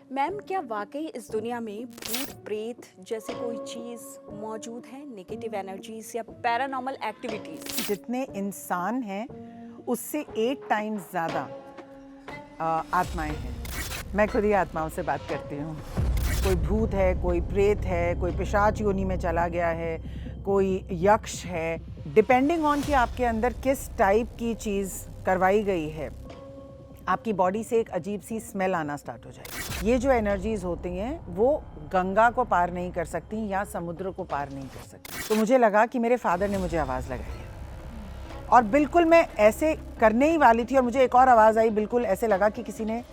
Ma'am, क्या वाकई इस दुनिया में भूत प्रेत जैसी कोई चीज मौजूद है? नेगेटिव एनर्जीज या पैरानॉर्मल एक्टिविटीज? जितने इंसान हैं उससे 8 टाइम्स ज़्यादा आत्माएं हैं। मैं खुद ही आत्माओं से बात करती हूँ। कोई भूत है, कोई प्रेत है, कोई पिशाच योनि में चला गया है, कोई यक्ष है। डिपेंडिंग ऑन कि आपके अंदर किस टाइप की चीज़ करवाई गई है, आपकी बॉडी से एक अजीब सी स्मेल आना स्टार्ट हो जाएगी। ये जो एनर्जीज होती हैं वो गंगा को पार नहीं कर सकती या समुद्र को पार नहीं कर सकती। तो मुझे लगा कि मेरे फादर ने मुझे आवाज़ लगाई है और बिल्कुल मैं ऐसे करने ही वाली थी और मुझे एक और आवाज़ आई। बिल्कुल ऐसे लगा कि किसी ने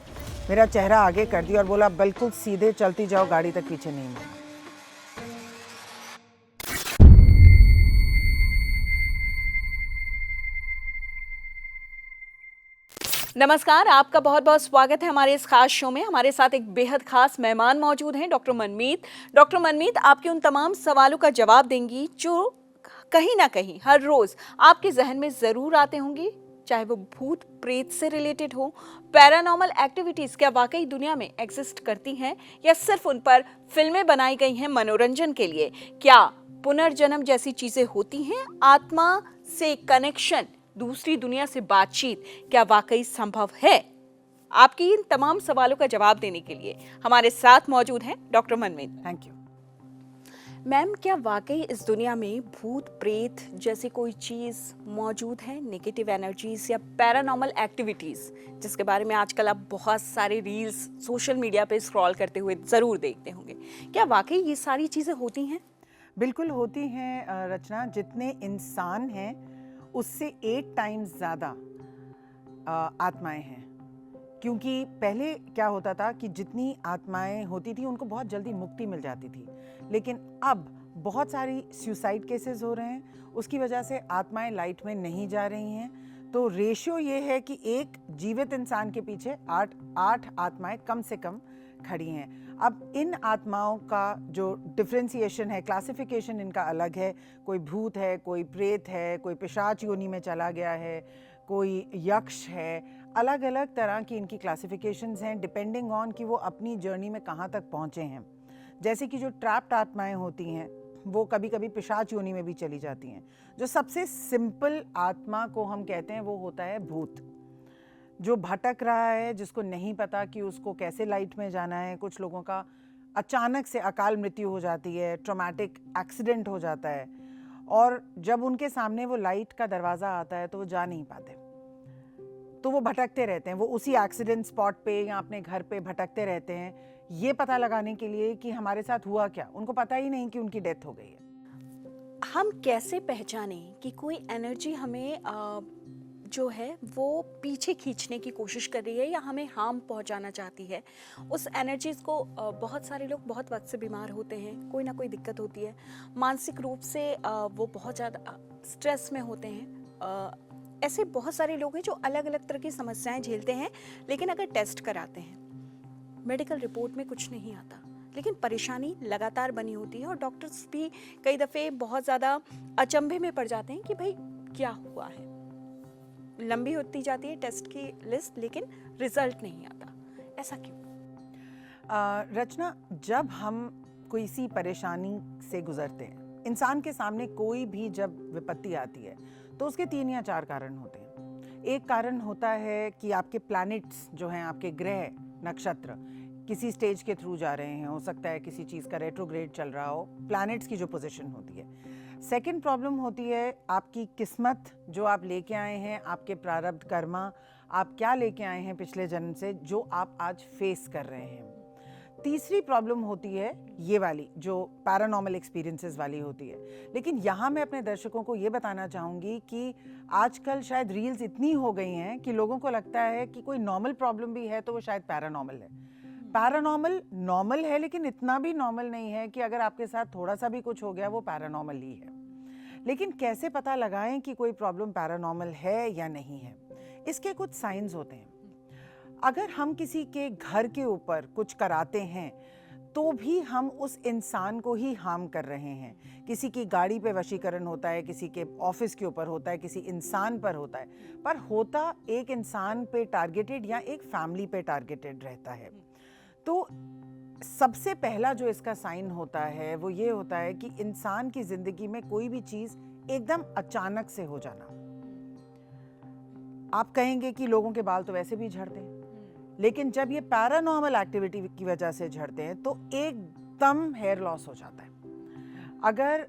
मेरा चेहरा आगे कर दिया और बोला बिल्कुल सीधे चलती जाओ, गाड़ी तक पीछे नहीं मुड़ना। नमस्कार, आपका बहुत बहुत स्वागत है हमारे इस खास शो में। हमारे साथ एक बेहद खास मेहमान मौजूद हैं, डॉक्टर मनमीत। डॉक्टर मनमीत आपके उन तमाम सवालों का जवाब देंगी जो कहीं ना कहीं हर रोज आपके जहन में जरूर आते होंगे, चाहे वो भूत प्रेत से रिलेटेड हो। पैरानॉर्मल एक्टिविटीज क्या वाकई दुनिया में एग्जिस्ट करती हैं या सिर्फ उन पर फिल्में बनाई गई हैं मनोरंजन के लिए? क्या पुनर्जन्म जैसी चीजें होती हैं? आत्मा से कनेक्शन, दूसरी दुनिया से बातचीत क्या वाकई संभव है? आपकी इन तमाम सवालों का जवाब देने के लिए हमारे साथ मौजूद हैं doctor Manmeet. Thank you. Ma'am, क्या वाकई इस दुनिया में भूत प्रेत जैसी कोई चीज मौजूद है? नेगेटिव एनर्जीज या पैरानॉर्मल एक्टिविटीज, जिसके बारे में आजकल आप बहुत सारे रील्स सोशल मीडिया पे स्क्रॉल करते हुए जरूर देखते होंगे। क्या वाकई ये सारी चीजें होती हैं? बिल्कुल होती हैं रचना। जितने इंसान हैं उससे 8 टाइम्स ज़्यादा आत्माएं हैं। क्योंकि पहले क्या होता था कि जितनी आत्माएं होती थी उनको बहुत जल्दी मुक्ति मिल जाती थी, लेकिन अब बहुत सारी सुसाइड केसेस हो रहे हैं। उसकी वजह से आत्माएं लाइट में नहीं जा रही हैं। तो रेशियो ये है कि एक जीवित इंसान के पीछे 8 आत्माएं कम से कम खड़ी हैं। अब इन आत्माओं का जो डिफ्रेंसिएशन है, क्लासिफिकेशन इनका अलग है। कोई भूत है, कोई प्रेत है, कोई पिशाच योनि में चला गया है, कोई यक्ष है। अलग अलग तरह की इनकी क्लासिफिकेशंस हैं डिपेंडिंग ऑन कि वो अपनी जर्नी में कहाँ तक पहुँचे हैं। जैसे कि जो ट्रैप्ड आत्माएं होती हैं वो कभी कभी पिशाच योनि में भी चली जाती हैं। जो सबसे सिंपल आत्मा को हम कहते हैं वो होता है भूत, जो भटक रहा है, जिसको नहीं पता कि उसको कैसे लाइट में जाना है। कुछ लोगों का अचानक से अकाल मृत्यु हो जाती है, ट्रॉमेटिक एक्सीडेंट हो जाता है और जब उनके सामने वो लाइट का दरवाज़ा आता है तो वो जा नहीं पाते, तो वो भटकते रहते हैं। वो उसी एक्सीडेंट स्पॉट पे या अपने घर पे भटकते रहते हैं, ये पता लगाने के लिए कि हमारे साथ हुआ क्या। उनको पता ही नहीं कि उनकी डेथ हो गई है। हम कैसे पहचानें कि कोई एनर्जी हमें जो है वो पीछे खींचने की कोशिश कर रही है या हमें हार्म पहुंचाना चाहती है? उस एनर्जीज को बहुत सारे लोग बहुत वक्त से बीमार होते हैं, कोई ना कोई दिक्कत होती है, मानसिक रूप से वो बहुत ज़्यादा स्ट्रेस में होते हैं। ऐसे बहुत सारे लोग हैं जो अलग अलग तरह की समस्याएं झेलते हैं, लेकिन अगर टेस्ट कराते हैं मेडिकल रिपोर्ट में कुछ नहीं आता, लेकिन परेशानी लगातार बनी होती है और डॉक्टर्स भी कई दफ़े बहुत ज़्यादा अचंभे में पड़ जाते हैं कि भाई क्या हुआ है। लंबी होती जाती है टेस्ट की लिस्ट, लेकिन रिजल्ट नहीं आता। ऐसा क्यों? रचना, जब हम कोई सी परेशानी से गुजरते हैं, इंसान के सामने कोई भी जब विपत्ति आती है तो उसके 3 या 4 कारण होते हैं। एक कारण होता है कि आपके प्लैनेट्स जो हैं, आपके ग्रह नक्षत्र किसी स्टेज के थ्रू जा रहे हैं। हो सकता है किसी चीज़ का रेट्रोग्रेड चल रहा हो, प्लैनेट्स की जो पोजीशन होती है। सेकंड प्रॉब्लम होती है आपकी किस्मत, जो आप लेके आए हैं, आपके प्रारब्ध कर्मा, आप क्या लेके आए हैं पिछले जन्म से, जो आप आज फेस कर रहे हैं। तीसरी प्रॉब्लम होती है ये वाली, जो पैरानॉर्मल एक्सपीरियंसेस वाली होती है। लेकिन यहाँ मैं अपने दर्शकों को ये बताना चाहूँगी कि आजकल शायद रील्स इतनी हो गई हैं कि लोगों को लगता है कि कोई नॉर्मल प्रॉब्लम भी है तो वो शायद पैरानॉर्मल है। पैरानॉर्मल नॉर्मल है, लेकिन इतना भी नॉर्मल नहीं है कि अगर आपके साथ थोड़ा सा भी कुछ हो गया वो पैरानॉर्मल ही है। लेकिन कैसे पता लगाएं कि कोई प्रॉब्लम पैरानॉर्मल है या नहीं है? इसके कुछ साइंस होते हैं। अगर हम किसी के घर के ऊपर कुछ कराते हैं तो भी हम उस इंसान को ही हार्म कर रहे हैं। किसी की गाड़ी पे वशीकरण होता है, किसी के ऑफिस के ऊपर होता है, किसी इंसान पर होता है, पर होता एक इंसान पे टारगेटेड या एक फैमिली पे टारगेटेड रहता है। तो सबसे पहला जो इसका साइन होता है वो ये होता है कि इंसान की जिंदगी में कोई भी चीज एकदम अचानक से हो जाना। आप कहेंगे कि लोगों के बाल तो वैसे भी झड़ते हैं, लेकिन जब ये पैरानॉर्मल एक्टिविटी की वजह से झड़ते हैं तो एकदम हेयर लॉस हो जाता है। अगर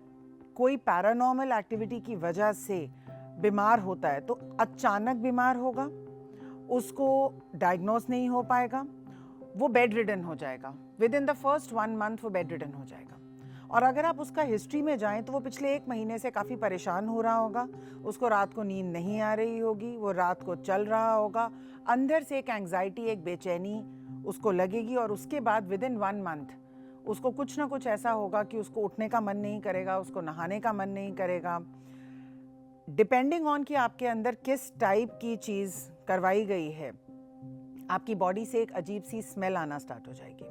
कोई पैरानॉर्मल एक्टिविटी की वजह से बीमार होता है तो अचानक बीमार होगा, उसको डायग्नोस नहीं हो पाएगा, वो बेड रिडन हो जाएगा। With in the first 1 month वो बेड रिडन हो जाएगा। और अगर आप उसका हिस्ट्री में जाएं तो वो पिछले 1 महीने से काफ़ी परेशान हो रहा होगा, उसको रात को नींद नहीं आ रही होगी, वो रात को चल रहा होगा, अंदर से एक एंग्जाइटी, एक बेचैनी उसको लगेगी। और उसके बाद विद इन 1 मंथ उसको कुछ ना कुछ ऐसा होगा कि उसको उठने का मन नहीं करेगा, उसको नहाने का मन नहीं करेगा। डिपेंडिंग ऑन कि आपके अंदर किस टाइप की चीज़ करवाई गई है, आपकी बॉडी से एक अजीब सी स्मेल आना स्टार्ट हो जाएगी।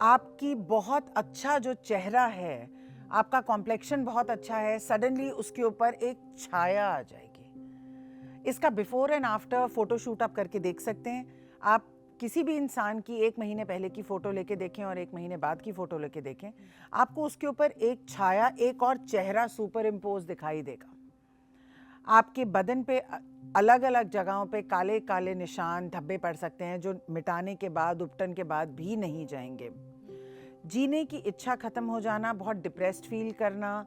आपकी बहुत अच्छा जो चेहरा है, आपका कॉम्प्लेक्शन बहुत अच्छा है, सडनली उसके ऊपर एक छाया आ जाएगी। इसका बिफोर एंड आफ्टर फोटोशूट आप करके देख सकते हैं। आप किसी भी इंसान की 1 महीने पहले की फ़ोटो लेके देखें और 1 महीने बाद की फ़ोटो लेके देखें, आपको उसके ऊपर एक छाया, एक और चेहरा सुपर इम्पोज दिखाई देगा। आपके बदन पे अलग अलग जगहों पे काले काले निशान, धब्बे पड़ सकते हैं जो मिटाने के बाद, उपटन के बाद भी नहीं जाएंगे। जीने की इच्छा खत्म हो जाना, बहुत डिप्रेस्ड फील करना,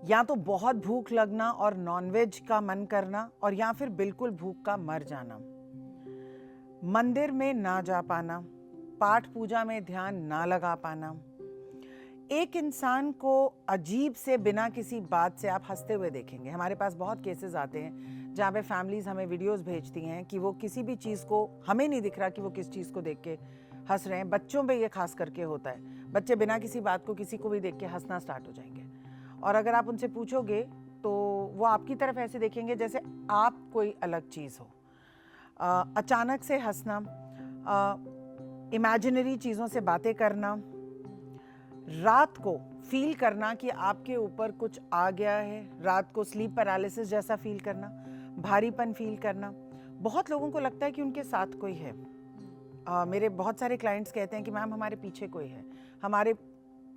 या तो बहुत भूख लगना और नॉनवेज का मन करना, और या फिर बिल्कुल भूख का मर जाना। मंदिर में ना जा पाना, पाठ पूजा में ध्यान ना लगा पाना, एक इंसान को अजीब से बिना किसी बात से आप हंसते हुए देखेंगे। हमारे पास बहुत केसेस आते हैं जहाँ पे फैमिलीज हमें वीडियोस भेजती हैं कि वो किसी भी चीज़ को, हमें नहीं दिख रहा कि वो किस चीज़ को देख के हंस रहे हैं। बच्चों पे ये खास करके होता है, बच्चे बिना किसी बात को किसी को भी देख के हंसना स्टार्ट हो जाएंगे। और अगर आप उनसे पूछोगे तो वो आपकी तरफ ऐसे देखेंगे जैसे आप कोई अलग चीज़ हो। अचानक से हंसना, इमेजिनरी चीज़ों से बातें करना, रात को फील करना कि आपके ऊपर कुछ आ गया है, रात को स्लीप पैरालिसिस जैसा फील करना, भारीपन फील करना। बहुत लोगों को लगता है कि उनके साथ कोई है। मेरे बहुत सारे क्लाइंट्स कहते हैं कि मैम हमारे पीछे कोई है, हमारे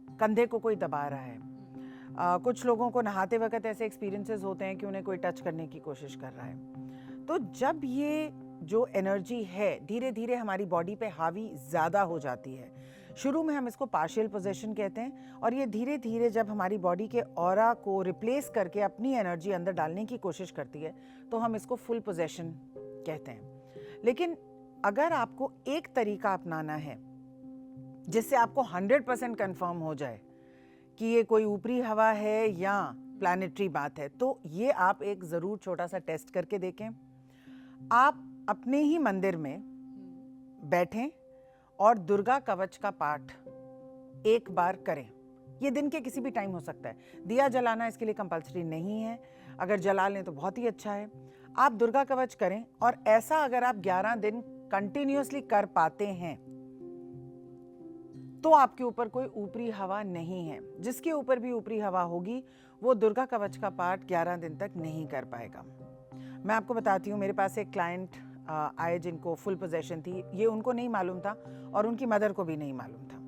कंधे को कोई दबा रहा है। कुछ लोगों को नहाते वक्त ऐसे एक्सपीरियंसेस होते हैं कि उन्हें कोई टच करने की कोशिश कर रहा है। तो जब ये जो एनर्जी है धीरे धीरे हमारी बॉडी पे हावी ज़्यादा हो जाती है, शुरू में हम इसको पार्शियल पोजेशन कहते हैं, और ये धीरे धीरे जब हमारी बॉडी के ऑरा को रिप्लेस करके अपनी एनर्जी अंदर डालने की कोशिश करती है तो हम इसको फुल पोजेशन कहते हैं। लेकिन अगर आपको एक तरीका अपनाना है जिससे आपको 100% कंफर्म हो जाए कि ये कोई ऊपरी हवा है या प्लैनेटरी बात है, तो ये आप एक ज़रूर छोटा सा टेस्ट करके देखें। आप अपने ही मंदिर में बैठें और दुर्गा कवच का पाठ एक बार करें। ये दिन के किसी भी टाइम हो सकता है, दिया जलाना इसके लिए कंपल्सरी नहीं है, अगर जला लें तो बहुत ही अच्छा है। आप दुर्गा कवच करें, और ऐसा अगर आप 11 दिन कंटिन्यूअसली कर पाते हैं तो आपके ऊपर कोई ऊपरी हवा नहीं है। जिसके ऊपर भी ऊपरी हवा होगी वो दुर्गा कवच का पाठ 11 दिन तक नहीं कर पाएगा। मैं आपको बताती हूँ, मेरे पास एक क्लाइंट आए जिनको फुल पोजेशन थी। ये उनको नहीं मालूम था और उनकी मदर को भी नहीं मालूम था।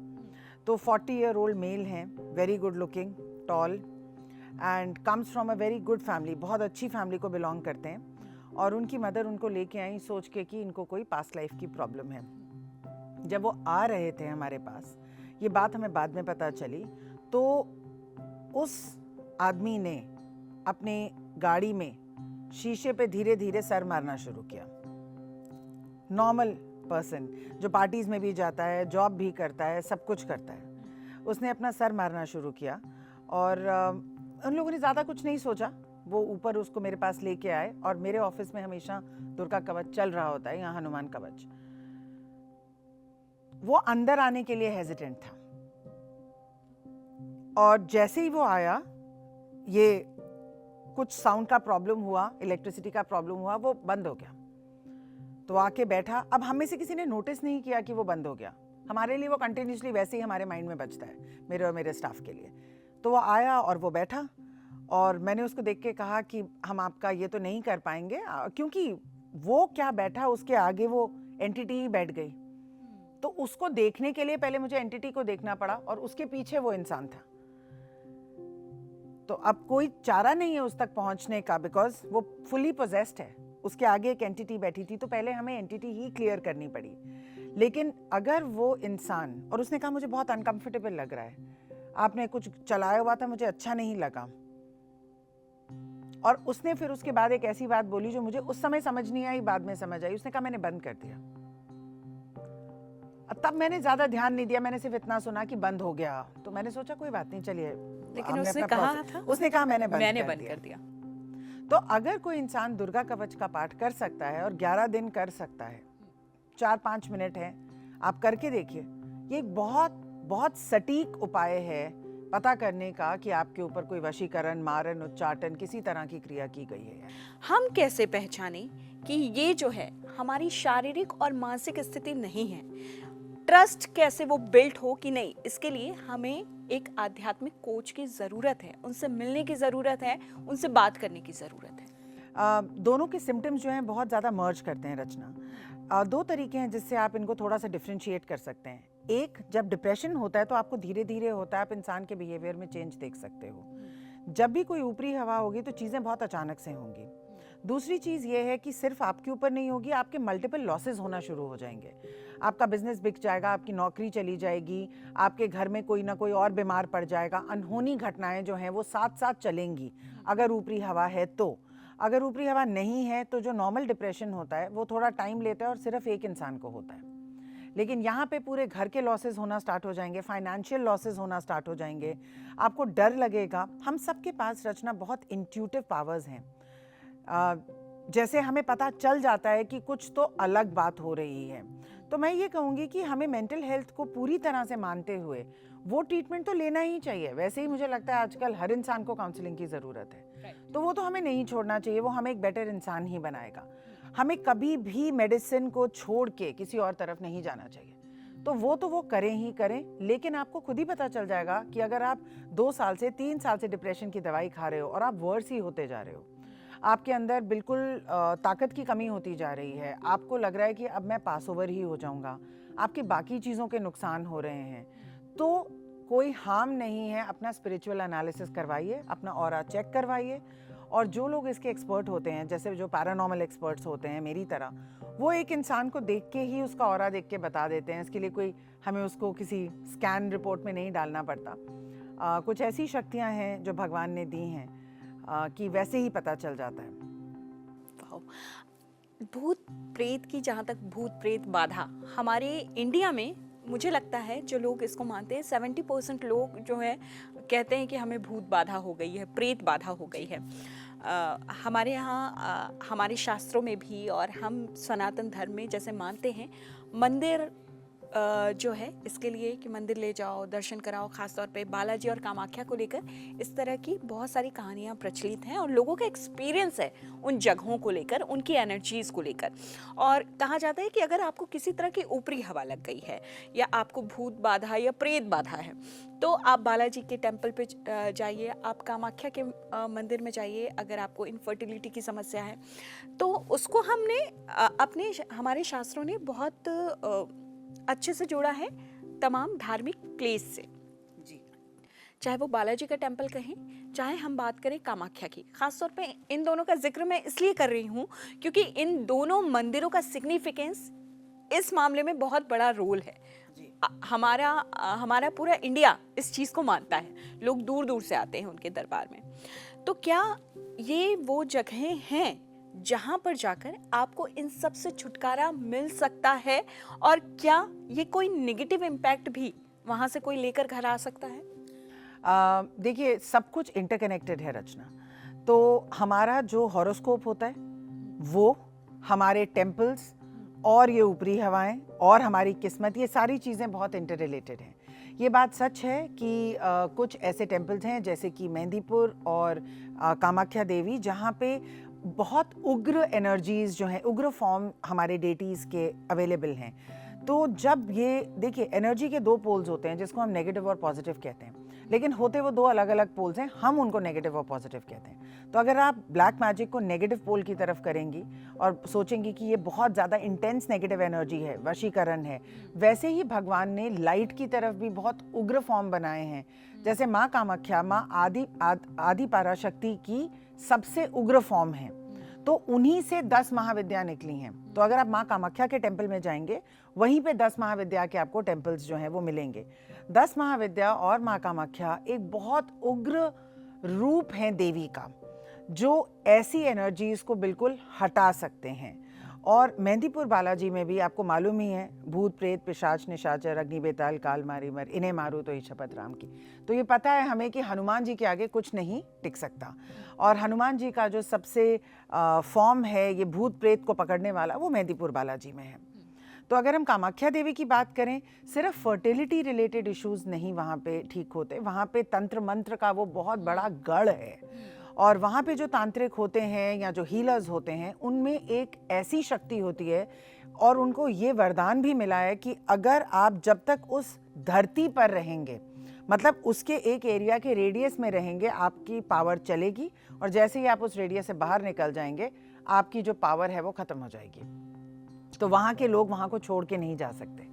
तो 40 ईयर ओल्ड मेल हैं, very good looking, tall, and comes from a very good family, बहुत अच्छी फैमिली को बिलोंग करते हैं। और उनकी मदर उनको लेके आई सोच के कि इनको कोई पास्ट लाइफ की प्रॉब्लम है। जब वो आ रहे थे हमारे पास, ये बात हमें बाद में पता चली, तो उस आदमी ने अपने गाड़ी में शीशे पे धीरे धीरे सर मारना शुरू किया। नॉर्मल पर्सन जो पार्टीज़ में भी जाता है, जॉब भी करता है, सब कुछ करता है, उसने अपना सर मारना शुरू किया। और उन लोगों ने ज़्यादा कुछ नहीं सोचा, वो ऊपर उसको मेरे पास लेके आए, और मेरे ऑफिस में हमेशा दुर्गा कवच चल रहा होता है, यहाँ हनुमान कवच। वो अंदर आने के लिए हेजिटेंट था, और जैसे ही वो आया, ये कुछ साउंड का प्रॉब्लम हुआ, इलेक्ट्रिसिटी का प्रॉब्लम हुआ, वो बंद हो गया। तो आके बैठा। अब हम में से किसी ने नोटिस नहीं किया कि वो बंद हो गया, हमारे लिए वो कंटिन्यूसली वैसे ही हमारे माइंड में बजता है, मेरे और मेरे स्टाफ के लिए। तो वो आया और वो बैठा, और मैंने उसको देख के कहा कि हम आपका ये तो नहीं कर पाएंगे, क्योंकि वो क्या बैठा, उसके आगे वो एंटिटी ही बैठ गई। तो उसको देखने के लिए पहले मुझे एंटिटी को देखना पड़ा और उसके पीछे वो इंसान था। तो अब कोई चारा नहीं है उस तक पहुंचने का, बिकॉज वो फुली पोजेस्ड है। उसके आगे एक एंटिटी बैठी थी, तो पहले हमें एंटिटी ही क्लियर करनी पड़ी। लेकिन अगर वो इंसान, और उसने कहा मुझे बहुत अनकंफर्टेबल लग रहा है, आपने कुछ चलाया हुआ था, मुझे अच्छा नहीं लगा, और उसने फिर उसके बाद एक ऐसी बात बोली जो मुझे उस समय समझ नहीं आई, बाद में समझ आई। उसने कहा मैंने बंद कर दिया। तब मैंने ज्यादा ध्यान नहीं दिया, मैंने सिर्फ इतना सुना कि बंद हो गया, तो मैंने सोचा कोई बात नहीं, चलिए। लेकिन उसने कहा था, उसने कहा मैंने बंद कर दिया। तो अगर कोई इंसान दुर्गा कवच का पाठ कर सकता है और 11 दिन कर सकता है, 4-5 मिनट है, आप करके देखिए। ये एक बहुत बहुत सटीक उपाय है पता करने का कि आपके ऊपर कोई वशीकरण, मारन, उच्चाटन, किसी तरह की क्रिया की गई है। हम कैसे पहचाने कि ये जो है हमारी शारीरिक और मानसिक स्थिति नहीं है? ट्रस्ट कैसे वो बिल्ट हो कि नहीं, इसके लिए हमें एक आध्यात्मिक कोच की ज़रूरत है, उनसे मिलने की ज़रूरत है, उनसे बात करने की ज़रूरत है। दोनों के सिम्टम्स जो हैं बहुत ज़्यादा मर्ज करते हैं रचना। 2 तरीके हैं जिससे आप इनको थोड़ा सा डिफ्रेंशिएट कर सकते हैं। एक, जब डिप्रेशन होता है तो आपको धीरे धीरे होता है, आप इंसान के बिहेवियर में चेंज देख सकते हो। जब भी कोई ऊपरी हवा होगी तो चीज़ें बहुत अचानक से होंगी। दूसरी चीज़ ये है कि सिर्फ आपके ऊपर नहीं होगी, आपके मल्टीपल लॉसेस होना शुरू हो जाएंगे। आपका बिजनेस बिक जाएगा, आपकी नौकरी चली जाएगी, आपके घर में कोई ना कोई और बीमार पड़ जाएगा। अनहोनी घटनाएं जो हैं वो साथ साथ चलेंगी अगर ऊपरी हवा है तो। अगर ऊपरी हवा नहीं है तो जो नॉर्मल डिप्रेशन होता है वो थोड़ा टाइम लेता है और सिर्फ एक इंसान को होता है। लेकिन यहाँ पे पूरे घर के लॉसेस होना स्टार्ट हो जाएंगे, फाइनेंशियल लॉसेस होना स्टार्ट हो जाएंगे, आपको डर लगेगा। हम सबके पास रचना बहुत इंट्यूटिव पावर्स हैं। जैसे हमें पता चल जाता है कि कुछ तो अलग बात हो रही है, तो मैं ये कहूँगी कि हमें मेंटल हेल्थ को पूरी तरह से मानते हुए वो ट्रीटमेंट तो लेना ही चाहिए। वैसे ही मुझे लगता है आजकल हर इंसान को काउंसलिंग की ज़रूरत है, तो वो तो हमें नहीं छोड़ना चाहिए, वो हमें एक बेटर इंसान ही बनाएगा। हमें कभी भी मेडिसिन को छोड़ के किसी और तरफ नहीं जाना चाहिए। तो वो करें ही करें, लेकिन आपको खुद ही पता चल जाएगा कि अगर आप 2 साल से 3 साल से डिप्रेशन की दवाई खा रहे हो और आप वर्स ही होते जा रहे हो, आपके अंदर बिल्कुल ताकत की कमी होती जा रही है, आपको लग रहा है कि अब मैं पास ओवर ही हो जाऊंगा, आपकी बाकी चीज़ों के नुकसान हो रहे हैं, तो कोई हार्म नहीं है। अपना स्पिरिचुअल एनालिसिस करवाइए, अपना ऑरा चेक करवाइए। और जो लोग इसके एक्सपर्ट होते हैं, जैसे जो पैरानॉर्मल एक्सपर्ट्स होते हैं मेरी तरह, वो एक इंसान को देख के ही उसका ऑरा देख के बता देते हैं। इसके लिए कोई हमें उसको किसी स्कैन रिपोर्ट में नहीं डालना पड़ता। कुछ ऐसी शक्तियाँ हैं जो भगवान ने दी हैं कि वैसे ही पता चल जाता है। भूत प्रेत की, जहाँ तक भूत प्रेत बाधा, हमारे इंडिया में मुझे लगता है जो लोग इसको मानते हैं 70% लोग जो है कहते हैं कि हमें भूत बाधा हो गई है, प्रेत बाधा हो गई है। हमारे यहाँ हमारे शास्त्रों में भी, और हम सनातन धर्म में जैसे मानते हैं, मंदिर जो है इसके लिए कि मंदिर ले जाओ, दर्शन कराओ। ख़ासतौर पे बालाजी और कामाख्या को लेकर इस तरह की बहुत सारी कहानियाँ प्रचलित हैं और लोगों का एक्सपीरियंस है उन जगहों को लेकर, उनकी एनर्जीज़ को लेकर। और कहा जाता है कि अगर आपको किसी तरह की ऊपरी हवा लग गई है या आपको भूत बाधा या प्रेत बाधा है, तो आप बालाजी के टेम्पल पे जाइए, आप कामाख्या के मंदिर में जाइए। अगर आपको इनफर्टिलिटी की समस्या है तो उसको हमने हमारे शास्त्रों ने बहुत अच्छे से जोड़ा है तमाम धार्मिक प्लेस से जी। चाहे वो बालाजी का टेम्पल कहें, चाहे हम बात करें कामाख्या की। खासतौर पे इन दोनों का जिक्र मैं इसलिए कर रही हूँ क्योंकि इन दोनों मंदिरों का सिग्निफिकेंस इस मामले में बहुत बड़ा रोल है। हमारा पूरा इंडिया इस चीज़ को मानता है, लोग दूर दूर से आते हैं उनके दरबार में। तो क्या ये वो जगहें हैं जहाँ पर जाकर आपको इन सब से छुटकारा मिल सकता है, और क्या ये कोई नेगेटिव इम्पैक्ट भी वहाँ से कोई लेकर घर आ सकता है? देखिए, सब कुछ इंटरकनेक्टेड है रचना। तो हमारा जो हॉरोस्कोप होता है वो, हमारे टेम्पल्स और ये ऊपरी हवाएं और हमारी किस्मत, ये सारी चीज़ें बहुत इंटर रिलेटेड हैं। ये बात सच है कि कुछ ऐसे टेम्पल्स हैं जैसे कि मेहंदीपुर और कामाख्या देवी, जहाँ पे बहुत उग्र एनर्जीज जो हैं, उग्र फॉर्म हमारे डेटीज़ के अवेलेबल हैं। तो जब ये देखिए, एनर्जी के 2 पोल्स होते हैं जिसको हम नेगेटिव और पॉजिटिव कहते हैं। लेकिन होते वो दो अलग अलग पोल्स हैं, हम उनको नेगेटिव और पॉजिटिव कहते हैं। तो अगर आप ब्लैक मैजिक को नेगेटिव पोल की तरफ करेंगी और सोचेंगी कि ये बहुत ज़्यादा इंटेंस नेगेटिव एनर्जी है, वशीकरण है, वैसे ही भगवान ने लाइट की तरफ भी बहुत उग्र फॉर्म बनाए हैं। जैसे माँ कामाख्या, माँ आदि पराशक्ति की सबसे उग्र फॉर्म है, तो उन्हीं से 10 महाविद्या निकली हैं। तो अगर आप माँ कामाख्या के टेम्पल में जाएंगे, वहीं पे 10 महाविद्या के आपको टेम्पल्स जो हैं वो मिलेंगे। 10 महाविद्या और माँ कामाख्या एक बहुत उग्र रूप हैं देवी का, जो ऐसी एनर्जीज को बिल्कुल हटा सकते हैं। और मेहंदीपुर बालाजी में भी आपको मालूम ही है, भूत प्रेत पिशाच निशाचर अग्नि बेताल काल मारी मर, इन्हें मारू तो ही शपथ राम की। तो ये पता है हमें कि हनुमान जी के आगे कुछ नहीं टिक सकता। और हनुमान जी का जो सबसे फॉर्म है ये भूत प्रेत को पकड़ने वाला, वो मेहंदीपुर बालाजी में है। तो अगर हम कामाख्या देवी की बात करें, सिर्फ फर्टिलिटी रिलेटेड इश्यूज नहीं वहाँ पे ठीक होते, वहाँ पे तंत्र मंत्र का वो बहुत बड़ा गढ़ है। और वहाँ पे जो तांत्रिक होते हैं या जो हीलर्स होते हैं, उनमें एक ऐसी शक्ति होती है और उनको ये वरदान भी मिला है कि अगर आप जब तक उस धरती पर रहेंगे, मतलब उसके एक एरिया के रेडियस में रहेंगे, आपकी पावर चलेगी, और जैसे ही आप उस रेडियस से बाहर निकल जाएंगे, आपकी जो पावर है वो खत्म हो जाएगी। तो वहाँ के लोग वहाँ को छोड़ के नहीं जा सकते।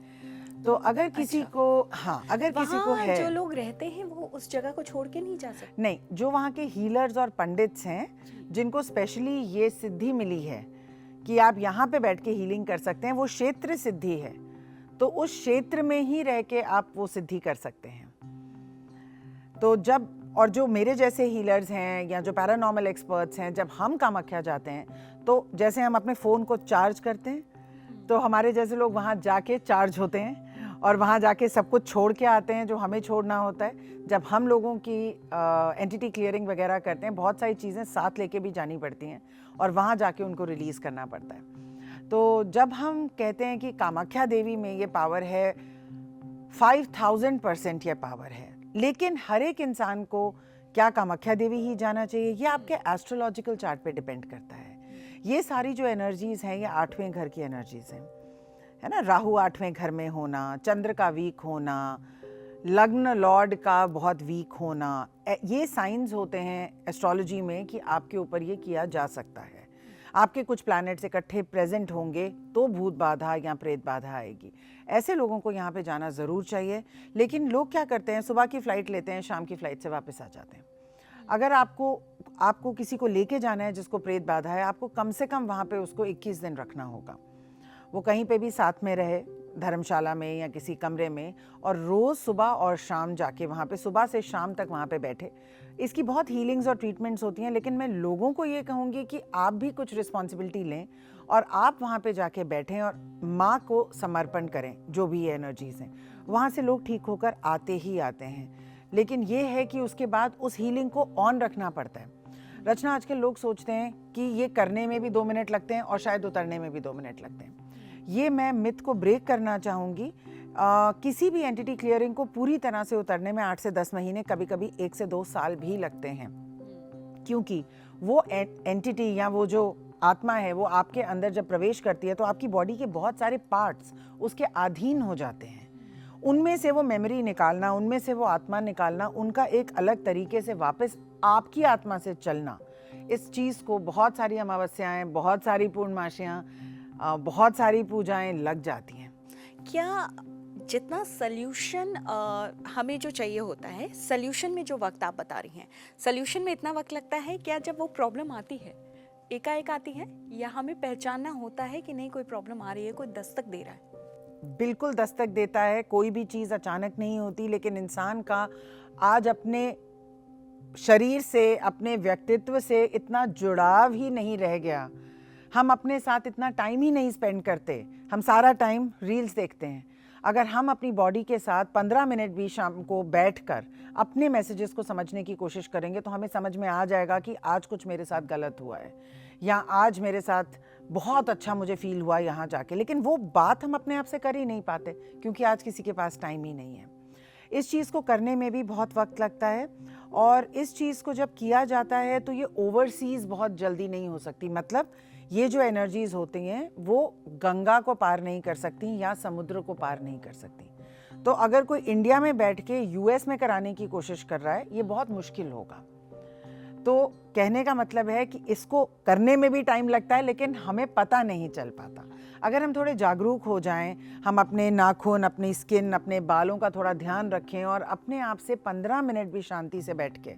तो अगर किसी को अगर किसी को है, जो लोग रहते हैं वो उस जगह को छोड़ के नहीं जा सकते। नहीं, जो वहाँ के हीलर्स और पंडित्स हैं, जिनको स्पेशली ये सिद्धि मिली है कि आप यहाँ पे बैठ के हीलिंग कर सकते हैं, वो क्षेत्र सिद्धि है, तो उस क्षेत्र में ही रह के आप वो सिद्धि कर सकते हैं। तो जब, और जो मेरे जैसे हीलर्स हैं या जो पैरानॉर्मल एक्सपर्ट्स हैं, जब हम कामाख्या जाते हैं, तो जैसे हम अपने फ़ोन को चार्ज करते हैं, तो हमारे जैसे लोग वहाँ जाके चार्ज होते हैं और वहाँ जाके सब कुछ छोड़ के आते हैं जो हमें छोड़ना होता है। जब हम लोगों की एंटिटी क्लियरिंग वगैरह करते हैं, बहुत सारी चीज़ें साथ लेके भी जानी पड़ती हैं और वहाँ जाके उनको रिलीज़ करना पड़ता है। तो जब हम कहते हैं कि कामाख्या देवी में ये पावर है, 5000% ये पावर है, लेकिन हर एक इंसान को क्या कामाख्या देवी ही जाना चाहिए, ये आपके एस्ट्रोलॉजिकल चार्ट पे डिपेंड करता है। ये सारी जो एनर्जीज़ हैं, ये 8वें घर की एनर्जीज़ हैं, है ना। राहु 8वें घर में होना, चंद्र का वीक होना, लग्न लॉर्ड का बहुत वीक होना, ये साइंस होते हैं एस्ट्रोलॉजी में कि आपके ऊपर ये किया जा सकता है। आपके कुछ प्लैनेट्स इकट्ठे प्रेजेंट होंगे तो भूत बाधा या प्रेत बाधा आएगी। ऐसे लोगों को यहाँ पे जाना ज़रूर चाहिए। लेकिन लोग क्या करते हैं, सुबह की फ़्लाइट लेते हैं, शाम की फ़्लाइट से वापस आ जाते हैं। अगर आपको किसी को लेके जाना है जिसको प्रेत बाधा है, आपको कम से कम वहाँ पे उसको 21 दिन रखना होगा। वो कहीं पे भी साथ में रहे, धर्मशाला में या किसी कमरे में, और रोज़ सुबह और शाम जाके वहाँ पे सुबह से शाम तक वहाँ पे बैठे। इसकी बहुत हीलिंग्स और ट्रीटमेंट्स होती हैं, लेकिन मैं लोगों को ये कहूँगी कि आप भी कुछ रिस्पॉन्सिबिलिटी लें और आप वहाँ पे जाके बैठें और माँ को समर्पण करें। जो भी एनर्जीज़ हैं, वहाँ से लोग ठीक होकर आते ही आते हैं। लेकिन ये है कि उसके बाद उस हीलिंग को ऑन रखना पड़ता है। रचना, आजकल लोग सोचते हैं कि ये करने में भी 2 मिनट लगते हैं और शायद उतरने में भी 2 मिनट लगते हैं। ये मैं मिथ को ब्रेक करना चाहूँगी। किसी भी एंटिटी क्लियरिंग को पूरी तरह से उतरने में 8 से 10 महीने, कभी कभी 1 से 2 साल भी लगते हैं, क्योंकि वो एंटिटी या वो जो आत्मा है वो आपके अंदर जब प्रवेश करती है तो आपकी बॉडी के बहुत सारे पार्ट्स उसके अधीन हो जाते हैं। उनमें से वो मेमोरी निकालना, उनमें से वो आत्मा निकालना, उनका एक अलग तरीके से वापस आपकी आत्मा से चलना, इस चीज़ को बहुत सारी अमावस्याएं, बहुत सारी पूर्णमासियाँ, बहुत सारी पूजाएं लग जाती हैं। क्या जितना सल्यूशन हमें जो चाहिए होता है, सल्यूशन में जो वक्त आप बता रही हैं, सल्यूशन में इतना वक्त लगता है क्या जब वो प्रॉब्लम आती है, एकाएक आती है, या हमें पहचानना होता है कि नहीं कोई प्रॉब्लम आ रही है, कोई दस्तक दे रहा है? बिल्कुल दस्तक देता है। कोई भी चीज़ अचानक नहीं होती, लेकिन इंसान का आज अपने शरीर से, अपने व्यक्तित्व से इतना जुड़ाव ही नहीं रह गया। हम अपने साथ इतना टाइम ही नहीं स्पेंड करते, हम सारा टाइम रील्स देखते हैं। अगर हम अपनी बॉडी के साथ 15 मिनट भी शाम को बैठकर अपने मैसेजेस को समझने की कोशिश करेंगे तो हमें समझ में आ जाएगा कि आज कुछ मेरे साथ गलत हुआ है, या आज मेरे साथ बहुत अच्छा मुझे फील हुआ यहाँ जाके। लेकिन वो बात हम अपने आप से कर ही नहीं पाते, क्योंकि आज किसी के पास टाइम ही नहीं है। इस चीज़ को करने में भी बहुत वक्त लगता है, और इस चीज़ को जब किया जाता है तो ये ओवरसीज़ बहुत जल्दी नहीं हो सकती। मतलब ये जो एनर्जीज़ होती हैं वो गंगा को पार नहीं कर सकती या समुद्र को पार नहीं कर सकती। तो अगर कोई इंडिया में बैठ के यूएस में कराने की कोशिश कर रहा है, ये बहुत मुश्किल होगा। तो कहने का मतलब है कि इसको करने में भी टाइम लगता है, लेकिन हमें पता नहीं चल पाता। अगर हम थोड़े जागरूक हो जाएं, हम अपने नाखून, अपनी स्किन, अपने बालों का थोड़ा ध्यान रखें और अपने आप से 15 मिनट भी शांति से बैठ के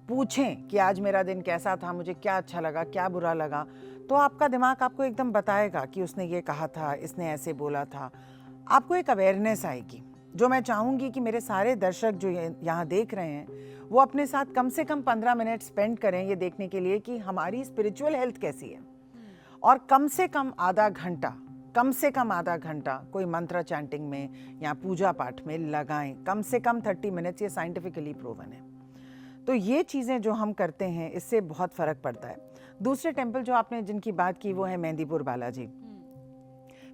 पूछें कि आज मेरा दिन कैसा था, मुझे क्या अच्छा लगा, क्या बुरा लगा, तो आपका दिमाग आपको एकदम बताएगा कि उसने ये कहा था, इसने ऐसे बोला था। आपको एक अवेयरनेस आएगी, जो मैं चाहूँगी कि मेरे सारे दर्शक जो यहाँ देख रहे हैं वो अपने साथ कम से कम 15 मिनट स्पेंड करें ये देखने के लिए कि हमारी स्पिरिचुअल हेल्थ कैसी है। और कम से कम आधा घंटा कोई मंत्र चैंटिंग में या पूजा पाठ में लगाएं, कम से कम 30 मिनट्स, ये साइंटिफिकली प्रूवन है। तो ये चीज़ें जो हम करते हैं इससे बहुत फ़र्क पड़ता है। दूसरे टेम्पल जो आपने जिनकी बात की वो है मेहंदीपुर बालाजी।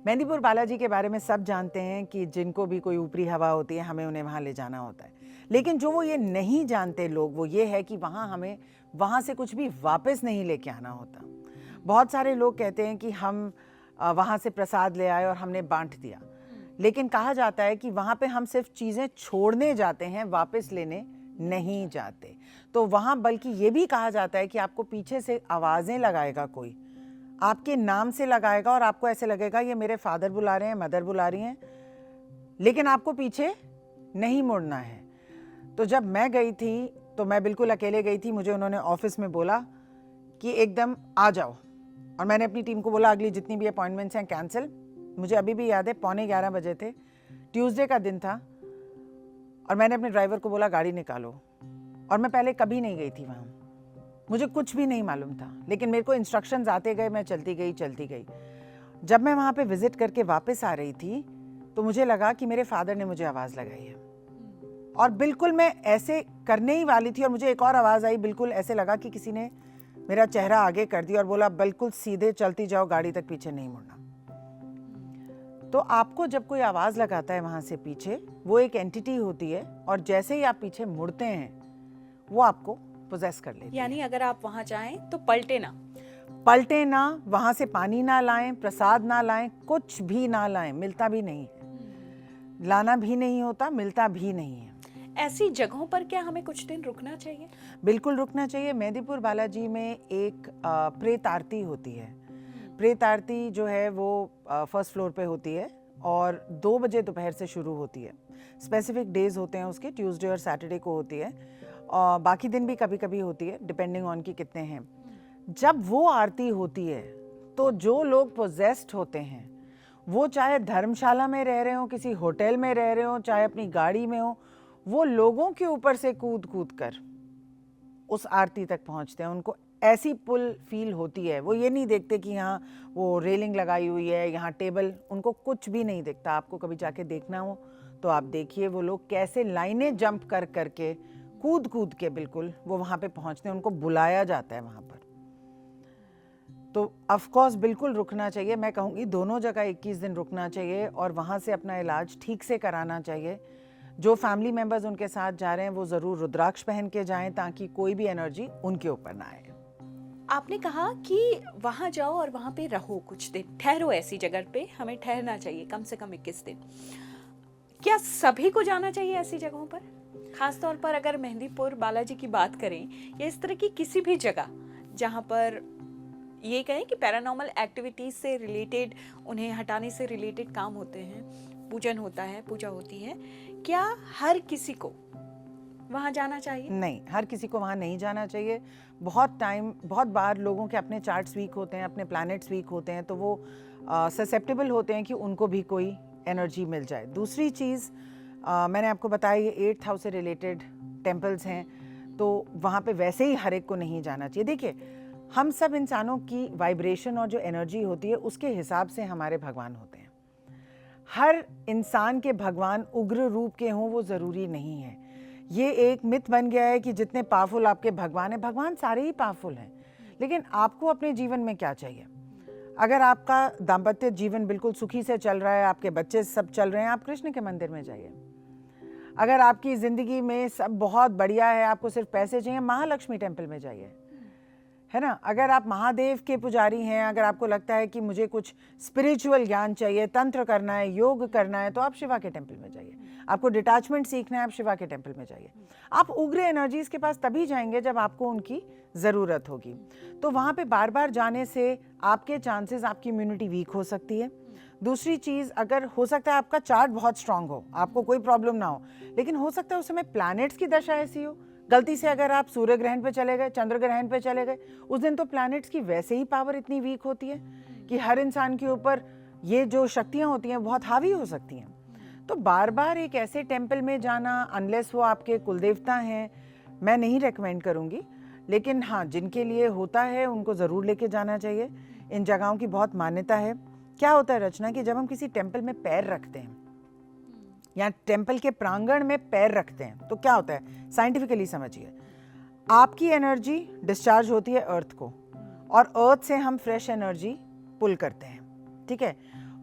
मेहंदीपुर बालाजी के बारे में सब जानते हैं कि जिनको भी कोई ऊपरी हवा होती है हमें उन्हें वहाँ ले जाना होता है, लेकिन जो वो ये नहीं जानते लोग वो ये है कि हमें वहाँ से कुछ भी वापस नहीं लेके आना होता। बहुत सारे लोग कहते हैं कि हम वहाँ से प्रसाद ले आए और हमने बांट दिया, लेकिन कहा जाता है कि वहाँ पे हम सिर्फ चीज़ें छोड़ने जाते हैं, वापस लेने नहीं जाते। तो वहाँ बल्कि ये भी कहा जाता है कि आपको पीछे से आवाज़ें लगाएगा कोई, आपके नाम से लगाएगा और आपको ऐसे लगेगा ये मेरे फादर बुला रहे हैं, मदर बुला रही हैं, लेकिन आपको पीछे नहीं मुड़ना है। तो जब मैं गई थी तो मैं बिल्कुल अकेले गई थी, मुझे उन्होंने ऑफिस में बोला कि एकदम आ जाओ, और मैंने अपनी टीम को बोला अगली जितनी भी अपॉइंटमेंट्स हैं कैंसिल। मुझे अभी भी याद है 11:15 बजे थे, ट्यूसडे का दिन था, और मैंने अपने ड्राइवर को बोला गाड़ी निकालो। और मैं पहले कभी नहीं गई थी वहाँ, मुझे कुछ भी नहीं मालूम था, लेकिन मेरे को इंस्ट्रक्शंस आते गए, मैं चलती गई। जब मैं वहाँ पे विजिट करके वापस आ रही थी तो मुझे लगा कि मेरे फादर ने मुझे आवाज़ लगाई है, और बिल्कुल मैं ऐसे करने ही वाली थी और मुझे एक और आवाज़ आई, बिल्कुल ऐसे लगा कि किसी ने मेरा चेहरा आगे कर दिया और बोला बिल्कुल सीधे चलती जाओ, गाड़ी तक पीछे नहीं मुड़ना। तो आपको जब कोई आवाज़ लगाता है वहाँ से पीछे, वो एक एंटिटी होती है, और जैसे ही आप पीछे मुड़ते हैं वो आपको पोजेस कर लेती है। यानी अगर आप वहाँ जाएं तो पलटे ना, वहाँ से पानी ना लाएं, प्रसाद ना लाएं, कुछ भी ना लाएं, मिलता भी नहीं है, लाना भी नहीं होता, मिलता भी नहीं है। ऐसी जगहों पर क्या हमें कुछ दिन रुकना चाहिए? बिल्कुल रुकना चाहिए। मेहंदीपुर बालाजी में एक प्रेत आरती होती है। प्रेत आरती जो है वो फर्स्ट फ्लोर पे होती है और 2 बजे दोपहर से शुरू होती है। स्पेसिफिक डेज होते हैं उसके, ट्यूसडे और सैटरडे को होती है, और बाकी दिन भी कभी कभी होती है, डिपेंडिंग ऑन कि कितने हैं। जब वो आरती होती है तो जो लोग पोजेस्ड होते हैं, वो चाहे धर्मशाला में रह रहे हो, किसी होटल में रह रहे हो, चाहे अपनी गाड़ी में हो, वो लोगों के ऊपर से कूद कूद कर उस आरती तक पहुंचते हैं। उनको ऐसी पुल फील होती है, वो ये नहीं देखते कि यहाँ वो रेलिंग लगाई हुई है, यहाँ टेबल, उनको कुछ भी नहीं दिखता। आपको कभी जाके देखना हो तो आप देखिए वो लोग कैसे लाइनें जंप कर करके, कूद कूद के बिल्कुल वो वहाँ पे पहुँचते हैं, उनको बुलाया जाता है वहाँ पर। तो ऑफ कोर्स बिल्कुल रुकना चाहिए। मैं कहूँगी दोनों जगह 21 दिन रुकना चाहिए और वहाँ से अपना इलाज ठीक से कराना चाहिए। जो फैमिली मेंबर्स उनके साथ जा रहे हैं वो ज़रूर रुद्राक्ष पहन के जाएं ताकि कोई भी एनर्जी उनके ऊपर ना आए। आपने कहा कि वहाँ जाओ और वहाँ पे रहो, कुछ दिन ठहरो, ऐसी जगह पे हमें ठहरना चाहिए कम से कम 21 दिन। क्या सभी को जाना चाहिए ऐसी जगहों पर? खास तौर पर अगर मेहंदीपुर बालाजी की बात करें या इस तरह की किसी भी जगह जहाँ पर ये कहें कि पैरानॉर्मल एक्टिविटीज से रिलेटेड, उन्हें हटाने से रिलेटेड काम होते हैं, पूजन होता है, पूजा होती है, क्या हर किसी को वहाँ जाना चाहिए? नहीं, हर किसी को वहाँ नहीं जाना चाहिए। बहुत बार लोगों के अपने चार्ट्स वीक होते हैं, अपने प्लैनेट्स वीक होते हैं, तो वो ससेप्टेबल होते हैं कि उनको भी कोई एनर्जी मिल जाए। दूसरी चीज़, मैंने आपको बताया ये 8th हाउस से रिलेटेड टेम्पल्स हैं, तो वहाँ पे वैसे ही हर एक को नहीं जाना चाहिए। देखिए, हम सब इंसानों की वाइब्रेशन और जो एनर्जी होती है उसके हिसाब से हमारे भगवान होते हैं। हर इंसान के भगवान उग्र रूप के हों वो ज़रूरी नहीं है। ये एक मिथ बन गया है कि जितने पावरफुल आपके भगवान हैं, भगवान सारे ही पावरफुल हैं, लेकिन आपको अपने जीवन में क्या चाहिए? अगर आपका दाम्पत्य जीवन बिल्कुल सुखी से चल रहा है, आपके बच्चे सब चल रहे हैं, आप कृष्ण के मंदिर में जाइए। अगर आपकी ज़िंदगी में सब बहुत बढ़िया है, आपको सिर्फ पैसे चाहिए, महालक्ष्मी टेम्पल में जाइए, है ना। अगर आप महादेव के पुजारी हैं, अगर आपको लगता है कि मुझे कुछ स्पिरिचुअल ज्ञान चाहिए, तंत्र करना है, योग करना है, तो आप शिवा के टेम्पल में जाइए। आपको डिटैचमेंट सीखना है, आप शिवा के टेम्पल में जाइए। आप उग्र एनर्जीज के पास तभी जाएंगे जब आपको उनकी ज़रूरत होगी। तो वहाँ पे बार बार जाने से आपके चांसेस, आपकी इम्यूनिटी वीक हो सकती है। दूसरी चीज़, अगर हो सकता है आपका चार्ट बहुत स्ट्रांग हो, आपको कोई प्रॉब्लम ना हो, लेकिन हो सकता है उस समय प्लैनेट्स की दशा ऐसी हो, गलती से अगर आप सूर्य ग्रहण पे चले गए, चंद्र ग्रहण पे चले गए, उस दिन तो प्लैनेट्स की वैसे ही पावर इतनी वीक होती है कि हर इंसान के ऊपर ये जो शक्तियाँ होती हैं बहुत हावी हो सकती हैं। तो बार बार एक ऐसे टेम्पल में जाना, अनलेस वो आपके कुलदेवता हैं, मैं नहीं रेकमेंड करूँगी। लेकिन हाँ, जिनके लिए होता है उनको ज़रूर लेके जाना चाहिए। इन जगहों की बहुत मान्यता है। क्या होता है रचना कि जब हम किसी टेम्पल में पैर रखते हैं या टेम्पल के प्रांगण में पैर रखते हैं तो क्या होता है, साइंटिफिकली समझिए, आपकी एनर्जी डिस्चार्ज होती है अर्थ को, और अर्थ से हम फ्रेश एनर्जी पुल करते हैं, ठीक है।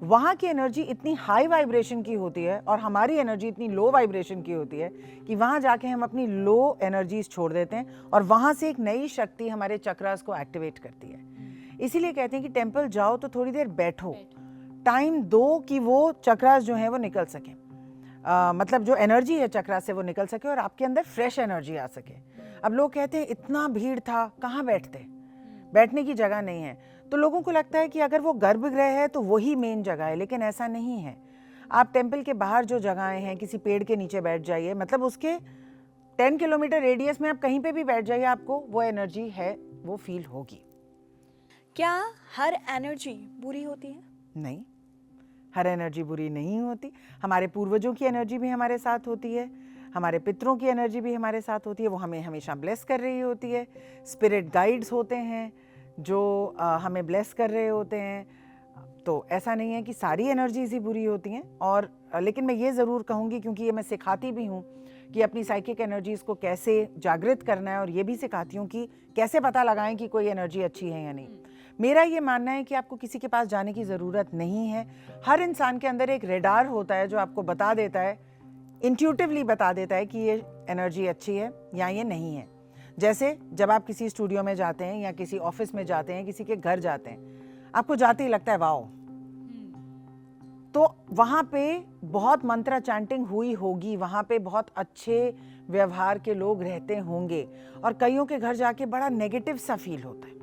वहाँ की एनर्जी इतनी हाई वाइब्रेशन की होती है और हमारी एनर्जी इतनी लो वाइब्रेशन की होती है कि वहाँ जाके हम अपनी लो एनर्जीज छोड़ देते हैं और वहाँ से एक नई शक्ति हमारे चक्रास को एक्टिवेट करती है। इसीलिए कहते हैं कि टेम्पल जाओ तो थोड़ी देर बैठो, टाइम दो कि वो चक्रास जो है वो निकल सके, मतलब जो एनर्जी है चक्रास से वो निकल सके और आपके अंदर फ्रेश एनर्जी आ सके। अब लोग कहते हैं इतना भीड़ था, कहाँ बैठते, बैठने की जगह नहीं है। तो लोगों को लगता है कि अगर वो गर्भगृह है तो वही मेन जगह है, लेकिन ऐसा नहीं है। आप टेम्पल के बाहर जो जगहें हैं, किसी पेड़ के नीचे बैठ जाइए, मतलब उसके 10 किलोमीटर रेडियस में आप कहीं पे भी बैठ जाइए, आपको वो एनर्जी है वो फील होगी। क्या हर एनर्जी बुरी होती है? नहीं, हर एनर्जी बुरी नहीं होती। हमारे पूर्वजों की एनर्जी भी हमारे साथ होती है, हमारे पितरों की एनर्जी भी हमारे साथ होती है, वो हमें हमेशा ब्लेस कर रही होती है। स्पिरिट गाइड्स होते हैं जो हमें ब्लेस कर रहे होते हैं। तो ऐसा नहीं है कि सारी एनर्जीज ही बुरी होती हैं। और लेकिन मैं ये ज़रूर कहूँगी, क्योंकि ये मैं सिखाती भी हूँ कि अपनी साइकिक एनर्जीज़ को कैसे जागृत करना है, और ये भी सिखाती हूँ कि कैसे पता लगाएं कि कोई एनर्जी अच्छी है या नहीं। मेरा ये मानना है कि आपको किसी के पास जाने की ज़रूरत नहीं है। हर इंसान के अंदर एक रेडार होता है जो आपको बता देता है, इंट्यूटिवली बता देता है कि ये एनर्जी अच्छी है या ये नहीं है। जैसे जब आप किसी स्टूडियो में जाते हैं या किसी ऑफिस में जाते हैं, किसी के घर जाते हैं, आपको जाते ही लगता है वाओ, तो वहाँ पे बहुत मंत्रा चैंटिंग हुई होगी, वहाँ पे बहुत अच्छे व्यवहार के लोग रहते होंगे, और कईयों के घर जाके बड़ा नेगेटिव सा फील होता है।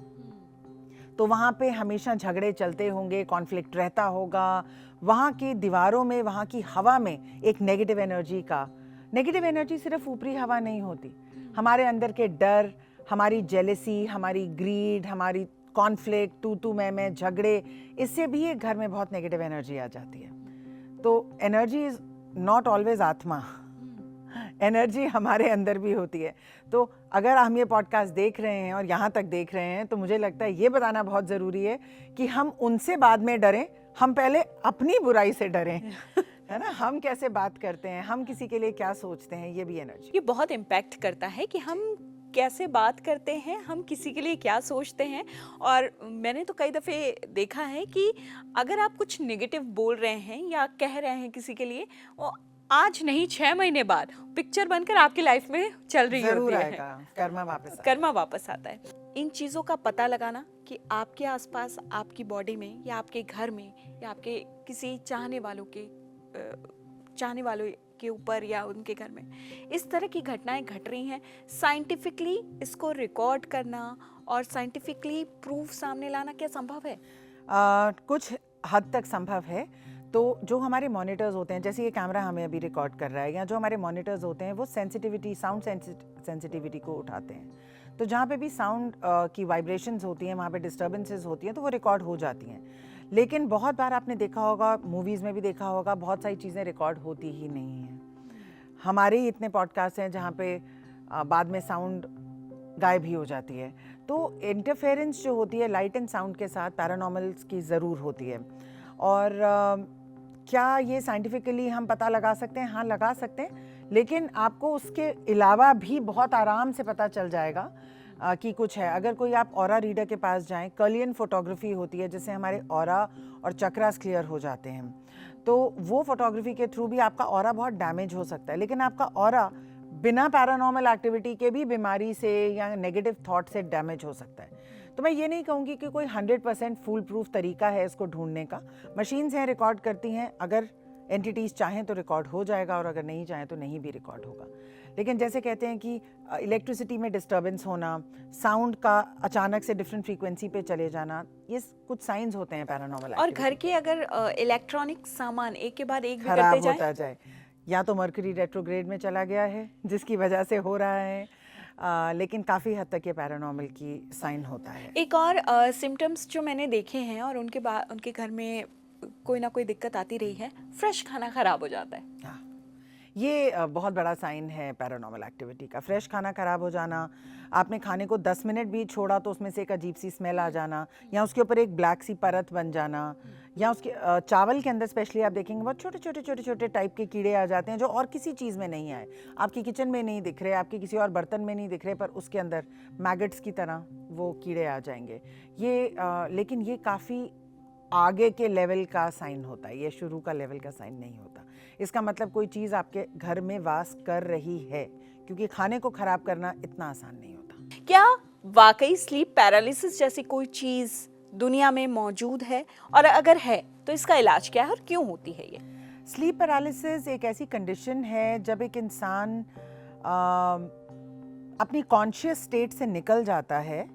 तो वहाँ पे हमेशा झगड़े चलते होंगे, कॉन्फ्लिक्ट रहता होगा, वहाँ की दीवारों में, वहाँ की हवा में एक नेगेटिव एनर्जी सिर्फ ऊपरी हवा नहीं होती। हमारे अंदर के डर, हमारी जेलेसी, हमारी ग्रीड, हमारी कॉन्फ्लिक्ट, तू मैं झगड़े, इससे भी एक घर में बहुत नेगेटिव एनर्जी आ जाती है। तो एनर्जी इज नॉट ऑलवेज आत्मा, एनर्जी हमारे अंदर भी होती है। तो अगर हम ये पॉडकास्ट देख रहे हैं और यहाँ तक देख रहे हैं, तो मुझे लगता है ये बताना बहुत ज़रूरी है कि हम उनसे बाद में डरें, हम पहले अपनी बुराई से डरें, है ना। हम कैसे बात करते हैं, हम किसी के लिए क्या सोचते हैं, ये भी एनर्जी, ये बहुत इम्पैक्ट करता है कि हम कैसे बात करते हैं, हम किसी के लिए क्या सोचते हैं। और मैंने तो कई दफ़े देखा है कि अगर आप कुछ नेगेटिव बोल रहे हैं या कह रहे हैं किसी के लिए, वो आज नहीं 6 महीने बाद पिक्चर बनकर आपकी लाइफ में चल रही जरूर होती आएगा, है, कर्मा वापस आता है। इन चीज़ों का पता लगाना कि आपके आसपास, आपकी बॉडी में या आपके घर में या आपके किसी चाहने वालों के ऊपर या उनके घर में इस तरह की घटनाएं घट रही हैं, साइंटिफिकली इसको रिकॉर्ड करना और साइंटिफिकली प्रूफ सामने लाना क्या संभव है? कुछ हद तक संभव है। तो जो हमारे मॉनिटर्स होते हैं, जैसे ये कैमरा हमें अभी रिकॉर्ड कर रहा है, या जो हमारे मॉनिटर्स होते हैं वो सेंसिटिविटी, साउंड सेंसिटिविटी को उठाते हैं। तो जहाँ पे भी साउंड की वाइब्रेशंस होती हैं, वहाँ पे डिस्टर्बेंसेस होती हैं, तो वो रिकॉर्ड हो जाती हैं। लेकिन बहुत बार आपने देखा होगा, मूवीज़ में भी देखा होगा, बहुत सारी चीज़ें रिकॉर्ड होती ही नहीं हैं। हमारे ही इतने पॉडकास्ट हैं जहाँ पे बाद में साउंड गायब ही हो जाती है। तो इंटरफेरेंस जो होती है लाइट एंड साउंड के साथ, पैरानॉर्मल्स की ज़रूर होती है। और क्या ये साइंटिफिकली हम पता लगा सकते हैं? हाँ, लगा सकते हैं, लेकिन आपको उसके अलावा भी बहुत आराम से पता चल जाएगा कि कुछ है। अगर कोई आप ऑरा रीडर के पास जाएं, कर्लियन फोटोग्राफी होती है जिससे हमारे ऑरा और चक्रास क्लियर हो जाते हैं। तो वो फोटोग्राफी के थ्रू भी आपका ऑरा बहुत डैमेज हो सकता है, लेकिन आपका ऑरा बिना पैरानॉर्मल एक्टिविटी के भी बीमारी से या नेगेटिव थॉट से डैमेज हो सकता है। तो मैं ये नहीं कहूँगी कि कोई 100% फुल प्रूफ तरीका है इसको ढूंढने का। मशीन्स हैं, रिकॉर्ड करती हैं, अगर एंटिटीज़ चाहें तो रिकॉर्ड हो जाएगा और अगर नहीं चाहें तो नहीं भी रिकॉर्ड होगा। लेकिन जैसे कहते हैं कि इलेक्ट्रिसिटी में डिस्टर्बेंस होना, साउंड का अचानक से डिफरेंट फ्रीक्वेंसी पे चले जाना, ये कुछ साइंस होते हैं पैरानॉर्मल और घर के अगर इलेक्ट्रॉनिक सामान एक के बाद एक खराब बिगड़ते होता जाए, या तो मर्करी रेट्रोग्रेड में चला गया है जिसकी वजह से हो रहा है, लेकिन काफ़ी हद तक ये पैरानॉर्मल की साइन होता है। एक और सिम्टम्स जो मैंने देखे हैं और उनके घर में कोई ना कोई दिक्कत आती रही है, फ्रेश खाना खराब हो जाता है। हाँ, ये बहुत बड़ा साइन है पैरानॉर्मल एक्टिविटी का। फ्रेश खाना खराब हो जाना, आपने खाने को 10 मिनट भी छोड़ा तो उसमें से एक अजीब सी स्मेल आ जाना, या उसके ऊपर एक ब्लैक सी परत बन जाना, या उसके चावल के अंदर स्पेशली आप देखेंगे बहुत छोटे छोटे टाइप के कीड़े आ जाते हैं जो और किसी चीज़ में नहीं आए, आपकी किचन में नहीं दिख रहे, आपके किसी और बर्तन में नहीं दिख रहे, पर उसके अंदर मैगट्स की तरह वो कीड़े आ जाएंगे। ये लेकिन ये काफ़ी आगे के लेवल का साइन होता है, ये शुरू का लेवल का साइन नहीं होता। इसका मतलब कोई चीज़ आपके घर में वास कर रही है, क्योंकि खाने को खराब करना इतना आसान नहीं होता। क्या वाकई स्लीप पैरालिसिस जैसी कोई चीज दुनिया में मौजूद है, और अगर है तो इसका इलाज क्या है और क्यों होती है ये? स्लीप पैरालिसिस एक ऐसी कंडीशन है जब एक इंसान अपनी कॉन्शियस स्टेट से निकल जाता है,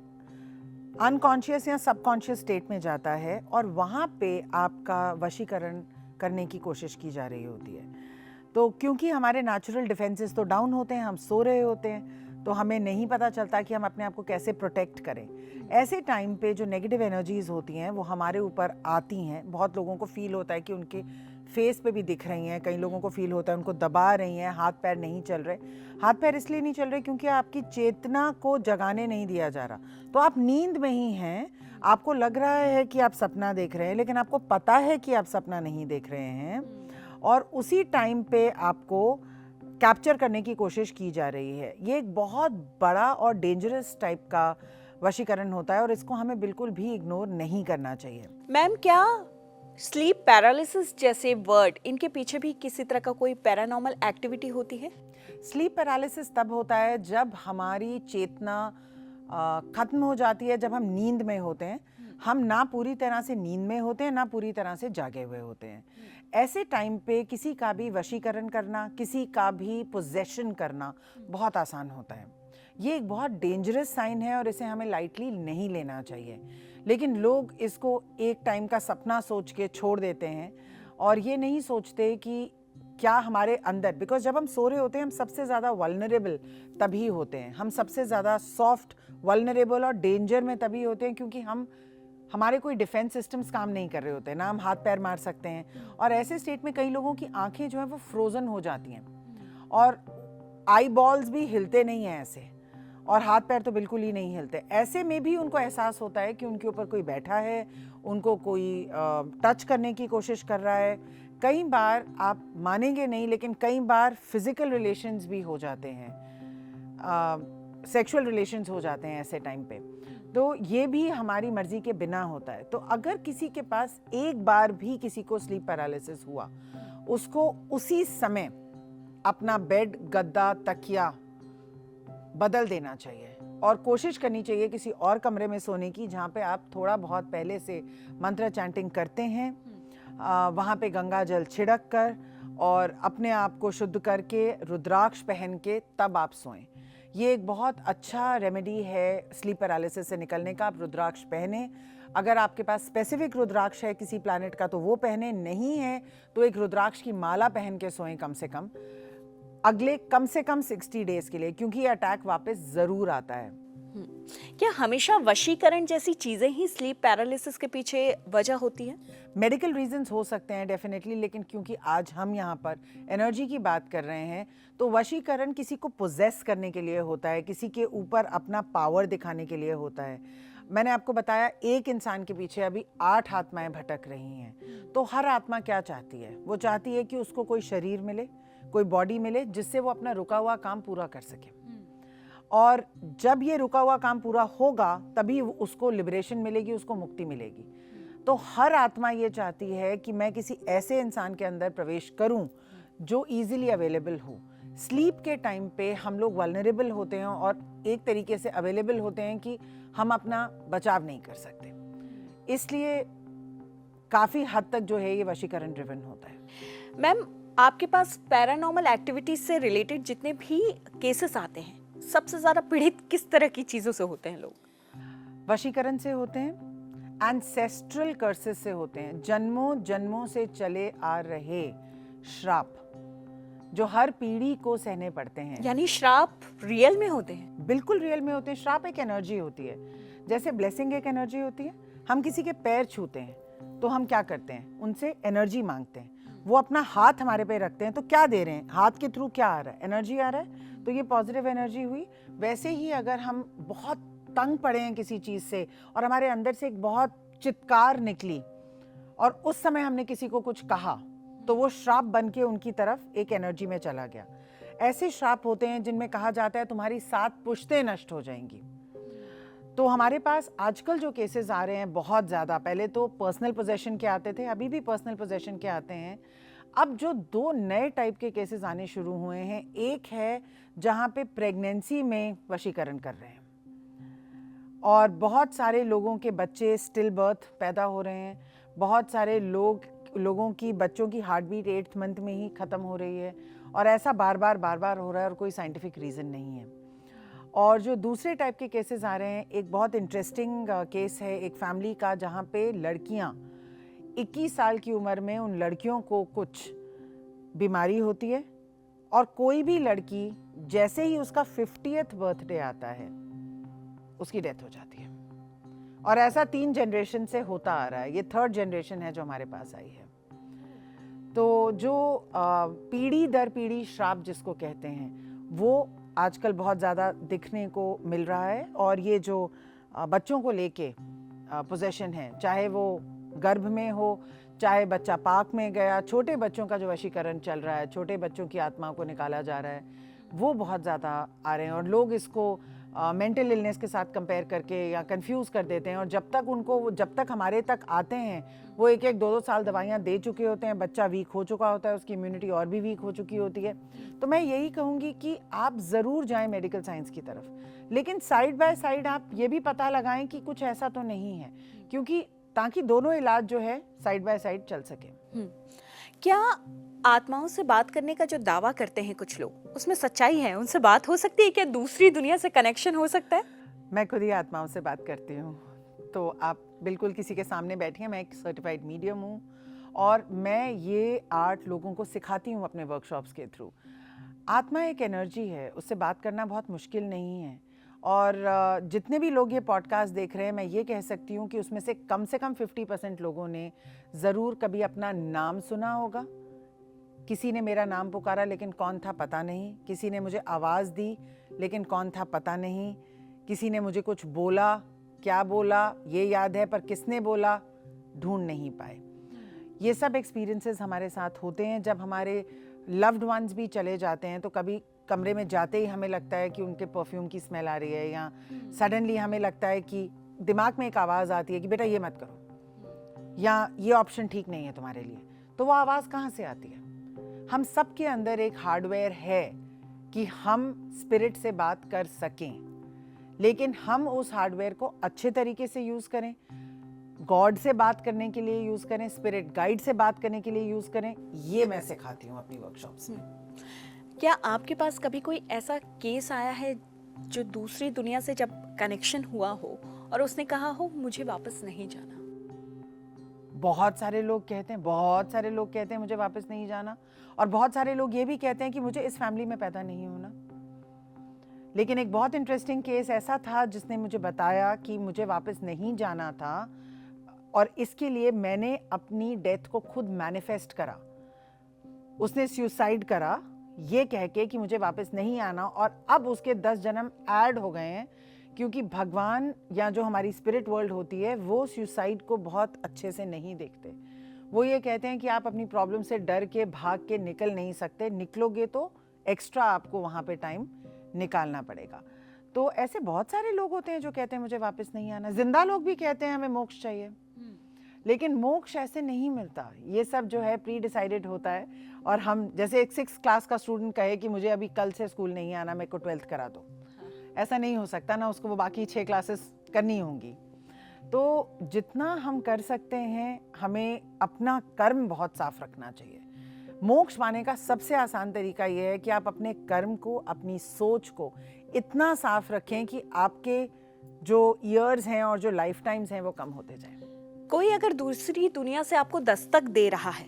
अनकॉन्शियस या सबकॉन्शियस स्टेट में जाता है, और वहाँ पे आपका वशीकरण करने की कोशिश की जा रही होती है। तो क्योंकि हमारे नेचुरल डिफेंसेस तो डाउन होते हैं, हम सो रहे होते हैं, तो हमें नहीं पता चलता कि हम अपने आप को कैसे प्रोटेक्ट करें। ऐसे टाइम पे जो नेगेटिव एनर्जीज होती हैं वो हमारे ऊपर आती हैं। बहुत लोगों को फील होता है कि उनके फेस पे भी दिख रही हैं, कई लोगों को फील होता है उनको दबा रही हैं, हाथ पैर नहीं चल रहे। हाथ पैर इसलिए नहीं चल रहे क्योंकि आपकी चेतना को जगाने नहीं दिया जा रहा। तो आप नींद में ही हैं, आपको लग रहा है कि आप सपना देख रहे हैं, लेकिन आपको पता है कि आप सपना नहीं देख रहे हैं, और उसी टाइम पे आपको कैप्चर करने की कोशिश की जा रही है। ये एक बहुत बड़ा और डेंजरस टाइप का वशीकरण होता है, और इसको हमें बिल्कुल भी इग्नोर नहीं करना चाहिए। मैम, क्या स्लीप पैरालिसिस जैसे वर्ड, इनके पीछे भी किसी तरह का कोई पैरानॉर्मल एक्टिविटी होती है? स्लीप पैरालिसिस तब होता है जब हमारी चेतना खत्म हो जाती है, जब हम नींद में होते हैं। हम ना पूरी तरह से नींद में होते हैं, ना पूरी तरह से जागे हुए होते हैं। ऐसे टाइम पे किसी का भी वशीकरण करना, किसी का भी पोजेशन करना बहुत आसान होता है। ये एक बहुत डेंजरस साइन है और इसे हमें लाइटली नहीं लेना चाहिए, लेकिन लोग इसको एक टाइम का सपना सोच के छोड़ देते हैं, और ये नहीं सोचते कि क्या हमारे अंदर, बिकॉज जब हम सो रहे होते हैं हम सबसे ज़्यादा वल्नरेबल तभी होते हैं, हम सबसे ज़्यादा सॉफ्ट, वल्नरेबल और डेंजर में तभी होते हैं क्योंकि हमारे कोई डिफेंस सिस्टम्स काम नहीं कर रहे होते हैं, ना हम हाथ पैर मार सकते हैं। और ऐसे स्टेट में कई लोगों की आंखें जो है वो फ्रोजन हो जाती हैं, और आई बॉल्स भी हिलते नहीं हैं ऐसे, और हाथ पैर तो बिल्कुल ही नहीं हिलते। ऐसे में भी उनको एहसास होता है कि उनके ऊपर कोई बैठा है, उनको कोई टच करने की कोशिश कर रहा है। कई बार, आप मानेंगे नहीं, लेकिन कई बार फिजिकल रिलेशंस भी हो जाते हैं, सेक्सुअल रिलेशंस हो जाते हैं ऐसे टाइम पे। तो ये भी हमारी मर्जी के बिना होता है। तो अगर किसी के पास एक बार भी किसी को स्लीप पैरालिसिस हुआ, उसको उसी समय अपना बेड, गद्दा, तकिया बदल देना चाहिए, और कोशिश करनी चाहिए किसी और कमरे में सोने की जहाँ पे आप थोड़ा बहुत पहले से मंत्र चैंटिंग करते हैं, वहाँ पे गंगा जल छिड़क कर और अपने आप को शुद्ध करके रुद्राक्ष पहन के तब आप सोएं। ये एक बहुत अच्छा रेमेडी है स्लीप पैरालिसिस से निकलने का। आप रुद्राक्ष पहने, अगर आपके पास स्पेसिफिक रुद्राक्ष है किसी प्लैनेट का तो वो पहने, नहीं है तो एक रुद्राक्ष की माला पहन के सोएं कम से कम, अगले कम से कम 60 डेज के लिए, क्योंकि ये अटैक वापस ज़रूर आता है। क्या हमेशा वशीकरण जैसी चीजें ही स्लीप पैरालिसिस के पीछे वजह होती है? मेडिकल रीजंस हो सकते हैं डेफिनेटली, लेकिन क्योंकि आज हम यहाँ पर एनर्जी की बात कर रहे हैं, तो वशीकरण किसी को पोजेस करने के लिए होता है, किसी के ऊपर अपना पावर दिखाने के लिए होता है। मैंने आपको बताया एक इंसान के पीछे अभी 8 आत्माएं भटक रही हैं। तो हर आत्मा क्या चाहती है? वो चाहती है कि उसको कोई शरीर मिले, कोई बॉडी मिले, जिससे वो अपना रुका हुआ काम पूरा कर सके। और जब ये रुका हुआ काम पूरा होगा तभी उसको लिबरेशन मिलेगी, उसको मुक्ति मिलेगी। तो हर आत्मा ये चाहती है कि मैं किसी ऐसे इंसान के अंदर प्रवेश करूं जो इजीली अवेलेबल हो। स्लीप के टाइम पे हम लोग वल्नरेबल होते हैं और एक तरीके से अवेलेबल होते हैं कि हम अपना बचाव नहीं कर सकते। इसलिए काफ़ी हद तक जो है ये वशीकरण ड्रिवन होता है। मैम, आपके पास पैरानॉर्मल एक्टिविटीज से रिलेटेड जितने भी केसेस आते हैं, सबसे ज्यादा पीड़ित किस तरह की चीजों से होते हैं लोग? वशीकरण से होते हैं, एंसेस्ट्रल कर्सेस से होते हैं, जन्मों जन्मों से चले आ रहे श्राप जो हर पीढ़ी को सहने पड़ते हैं। यानी श्राप रियल में होते हैं? बिल्कुल रियल में होते हैं। श्राप एक एनर्जी होती है, जैसे ब्लेसिंग एक एनर्जी होती है। हम किसी के पैर छूते हैं तो हम क्या करते हैं, उनसे एनर्जी मांगते हैं। वो अपना हाथ हमारे पे रखते हैं तो क्या दे रहे हैं, हाथ के थ्रू क्या आ रहा है, एनर्जी आ रहा है, तो ये पॉजिटिव एनर्जी हुई। वैसे ही अगर हम बहुत तंग पड़े हैं किसी चीज़ से और हमारे अंदर से एक बहुत चित्कार निकली और उस समय हमने किसी को कुछ कहा, तो वो श्राप बन के उनकी तरफ एक एनर्जी में चला गया। ऐसे श्राप होते हैं जिनमें कहा जाता है तुम्हारी 7 पुश्तें नष्ट हो जाएंगी। तो हमारे पास आजकल जो केसेस आ रहे हैं बहुत ज़्यादा, पहले तो पर्सनल पोजेशन के आते थे, अभी भी पर्सनल पोजेशन के आते हैं। अब जो 2 नए टाइप के केसेस आने शुरू हुए हैं, एक है जहाँ पे प्रेगनेंसी में वशीकरण कर रहे हैं और बहुत सारे लोगों के बच्चे स्टिल बर्थ पैदा हो रहे हैं। बहुत सारे लोगों की बच्चों की हार्ट बीट 8th मंथ में ही ख़त्म हो रही है और ऐसा बार बार हो रहा है और कोई साइंटिफिक रीज़न नहीं है। और जो दूसरे टाइप के केसेस आ रहे हैं, एक बहुत इंटरेस्टिंग केस है एक फैमिली का जहाँ पे लड़कियाँ 21 साल की उम्र में उन लड़कियों को कुछ बीमारी होती है और कोई भी लड़की जैसे ही उसका 50th बर्थडे आता है उसकी डेथ हो जाती है। और ऐसा 3 जनरेशन से होता आ रहा है, ये 3rd जनरेशन है जो हमारे पास आई है। तो जो पीढ़ी दर पीढ़ी श्राप जिसको कहते हैं वो आजकल बहुत ज़्यादा दिखने को मिल रहा है। और ये जो बच्चों को लेके पोजेशन है, चाहे वो गर्भ में हो, चाहे बच्चा पाक में गया, छोटे बच्चों का जो वशीकरण चल रहा है, छोटे बच्चों की आत्मा को निकाला जा रहा है, वो बहुत ज़्यादा आ रहे हैं। और लोग इसको मेंटल इलनेस के साथ कंपेयर करके या कंफ्यूज कर देते हैं। और जब तक हमारे तक आते हैं वो 1-1, 2-2 साल दवाइयाँ दे चुके होते हैं, बच्चा वीक हो चुका होता है, उसकी इम्यूनिटी और भी वीक हो चुकी होती है। तो मैं यही कहूँगी कि आप ज़रूर जाएं मेडिकल साइंस की तरफ, लेकिन साइड बाय साइड आप ये भी पता लगाएं कि कुछ ऐसा तो नहीं है, क्योंकि ताकि दोनों इलाज जो है साइड बाय साइड चल सके। क्या आत्माओं से बात करने का जो दावा करते हैं कुछ लोग, उसमें सच्चाई है? उनसे बात हो सकती है क्या? दूसरी दुनिया से कनेक्शन हो सकता है? मैं खुद ही आत्माओं से बात करती हूँ, तो आप बिल्कुल किसी के सामने बैठिए। मैं एक सर्टिफाइड मीडियम हूँ और मैं ये आर्ट लोगों को सिखाती हूँ अपने वर्कशॉप्स के थ्रू। आत्मा एक एनर्जी है, उससे बात करना बहुत मुश्किल नहीं है। और जितने भी लोग ये पॉडकास्ट देख रहे हैं, मैं ये कह सकती हूँ कि उसमें से कम 50% लोगों ने ज़रूर कभी अपना नाम सुना होगा। किसी ने मेरा नाम पुकारा लेकिन कौन था पता नहीं, किसी ने मुझे आवाज़ दी लेकिन कौन था पता नहीं, किसी ने मुझे कुछ बोला, क्या बोला ये याद है पर किसने बोला ढूंढ नहीं पाए। ये सब एक्सपीरियंसेस हमारे साथ होते हैं। जब हमारे लव्ड वंस भी चले जाते हैं तो कभी कमरे में जाते ही हमें लगता है कि उनके परफ्यूम की स्मेल आ रही है, या सडनली हमें लगता है कि दिमाग में एक आवाज़ आती है कि बेटा ये मत करो, या ये ऑप्शन ठीक नहीं है तुम्हारे लिए। तो वो आवाज़ कहाँ से आती है? हम सब के अंदर एक हार्डवेयर है कि हम स्पिरिट से बात कर सकें, लेकिन हम उस हार्डवेयर को अच्छे तरीके से यूज़ करें, गॉड से बात करने के लिए यूज़ करें, स्पिरिट गाइड से बात करने के लिए यूज़ करें। ये मैं सिखाती हूँ अपनी वर्कशॉप्स में। क्या आपके पास कभी कोई ऐसा केस आया है जो दूसरी दुनिया से जब कनेक्शन हुआ हो और उसने कहा हो मुझे वापस नहीं जाना? बहुत सारे लोग कहते हैं मुझे वापस नहीं जाना, और बहुत सारे लोग ये भी कहते हैं कि मुझे इस फैमिली में पैदा नहीं होना। लेकिन एक बहुत इंटरेस्टिंग केस ऐसा था जिसने मुझे बताया कि मुझे वापस नहीं जाना था और इसके लिए मैंने अपनी डेथ को खुद मैनिफेस्ट करा। उसने सुसाइड करा ये कह के कि मुझे वापस नहीं आना, और अब उसके 10 जन्म ऐड हो गए हैं, क्योंकि भगवान या जो हमारी स्पिरिट वर्ल्ड होती है वो सुसाइड को बहुत अच्छे से नहीं देखते। वो ये कहते हैं कि आप अपनी प्रॉब्लम से डर के भाग के निकल नहीं सकते, निकलोगे तो एक्स्ट्रा आपको वहाँ पे टाइम निकालना पड़ेगा। तो ऐसे बहुत सारे लोग होते हैं जो कहते हैं मुझे वापस नहीं आना। जिंदा लोग भी कहते हैं हमें मोक्ष चाहिए, लेकिन मोक्ष ऐसे नहीं मिलता। ये सब जो है प्री डिसाइडेड होता है। और हम जैसे एक 6th क्लास का स्टूडेंट कहे कि मुझे अभी कल से स्कूल नहीं आना, मेरे को 12th करा दो, ऐसा नहीं हो सकता ना। उसको वो बाकी 6 क्लासेस करनी होंगी। तो जितना हम कर सकते हैं, हमें अपना कर्म बहुत साफ रखना चाहिए। मोक्ष पाने का सबसे आसान तरीका यह है कि आप अपने कर्म को, अपनी सोच को इतना साफ रखें कि आपके जो ईयर्स हैं और जो लाइफ टाइम्स हैं वो कम होते जाएं। कोई अगर दूसरी दुनिया से आपको दस्तक दे रहा है,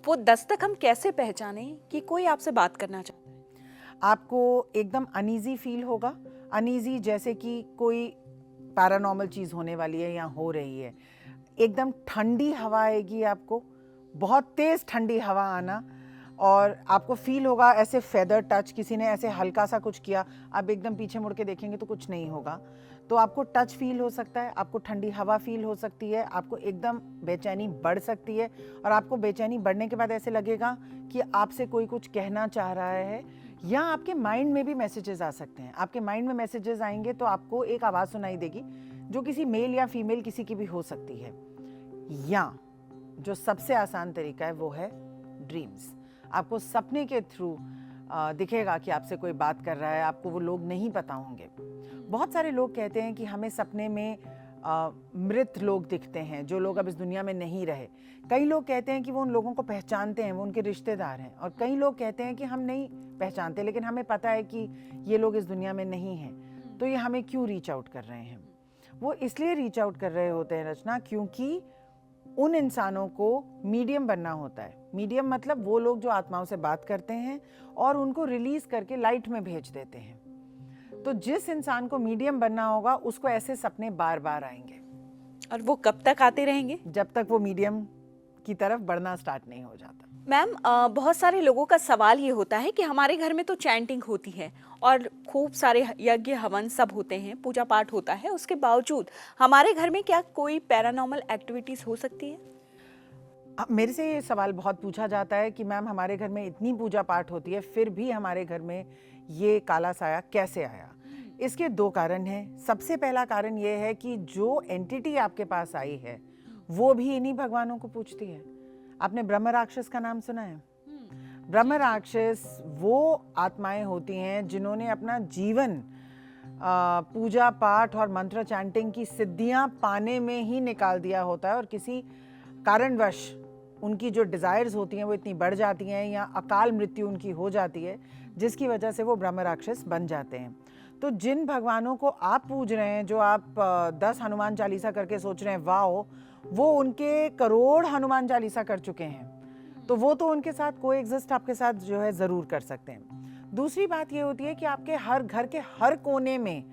वो दस्तक हम कैसे पहचानें कि कोई आपसे बात करना चाहता है? आपको एकदम अनईजी फील होगा। अनईजी जैसे कि कोई पैरानॉर्मल चीज़ होने वाली है या हो रही है। एकदम ठंडी हवा आएगी आपको, बहुत तेज़ ठंडी हवा आना, और आपको फील होगा ऐसे फेदर टच, किसी ने ऐसे हल्का सा कुछ किया, आप एकदम पीछे मुड़ के देखेंगे तो कुछ नहीं होगा। तो आपको टच फील हो सकता है, आपको ठंडी हवा फील हो सकती है, आपको एकदम बेचैनी बढ़ सकती है, और आपको बेचैनी बढ़ने के बाद ऐसे लगेगा कि आपसे कोई कुछ कहना चाह रहा है, या आपके माइंड में भी मैसेजेस आ सकते हैं। आपके माइंड में मैसेजेस आएंगे तो आपको एक आवाज़ सुनाई देगी जो किसी मेल या फीमेल किसी की भी हो सकती है। या जो सबसे आसान तरीका है वो है ड्रीम्स। आपको सपने के थ्रू दिखेगा कि आपसे कोई बात कर रहा है, आपको वो लोग नहीं पता होंगे। बहुत सारे लोग कहते हैं कि हमें सपने में मृत लोग दिखते हैं, जो लोग अब इस दुनिया में नहीं रहे। कई लोग कहते हैं कि वो उन लोगों को पहचानते हैं, वो उनके रिश्तेदार हैं, और कई लोग कहते हैं कि हम नहीं पहचानते लेकिन हमें पता है कि ये लोग इस दुनिया में नहीं हैं, तो ये हमें क्यों रीच आउट कर रहे हैं। वो इसलिए रीच आउट कर रहे होते हैं रचना, क्योंकि उन इंसानों को मीडियम बनना होता है। मीडियम मतलब वो लोग जो आत्माओं से बात करते हैं और उनको रिलीज करके लाइट में भेज देते हैं। तो जिस इंसान को मीडियम बनना होगा उसको ऐसे सपने बार बार आएंगे। और वो कब तक आते रहेंगे? जब तक वो मीडियम की तरफ बढ़ना स्टार्ट नहीं हो जाता। मैम, बहुत सारे लोगों का सवाल ये होता है कि हमारे घर में तो चैंटिंग होती है और खूब सारे यज्ञ हवन सब होते हैं, पूजा पाठ होता है, उसके बावजूद हमारे घर में क्या कोई पैरानॉर्मल एक्टिविटीज हो सकती है? मेरे से ये सवाल बहुत पूछा जाता है कि मैम हमारे घर में इतनी पूजा पाठ होती है फिर भी हमारे घर में ये काला साया कैसे आया। इसके दो कारण हैं। सबसे पहला कारण ये है कि जो एंटिटी आपके पास आई है वो भी इन्हीं भगवानों को पूछती है। आपने ब्रह्म राक्षस का नाम सुना है? ब्रह्म राक्षस वो आत्माएं होती हैं जिन्होंने अपना जीवन पूजा पाठ और मंत्र चैंटिंग की सिद्धियां पाने में ही निकाल दिया होता है, और किसी कारणवश उनकी जो डिज़ायर्स होती हैं वो इतनी बढ़ जाती हैं या अकाल मृत्यु उनकी हो जाती है, जिसकी वजह से वो ब्रह्म राक्षस बन जाते हैं। तो जिन भगवानों को आप पूज रहे हैं, जो आप 10 हनुमान चालीसा करके सोच रहे हैं वाओ, वो उनके करोड़ हनुमान चालीसा कर चुके हैं, तो वो तो उनके साथ कोई एग्जिस्ट आपके साथ जो है ज़रूर कर सकते हैं। दूसरी बात ये होती है कि आपके हर घर के हर कोने में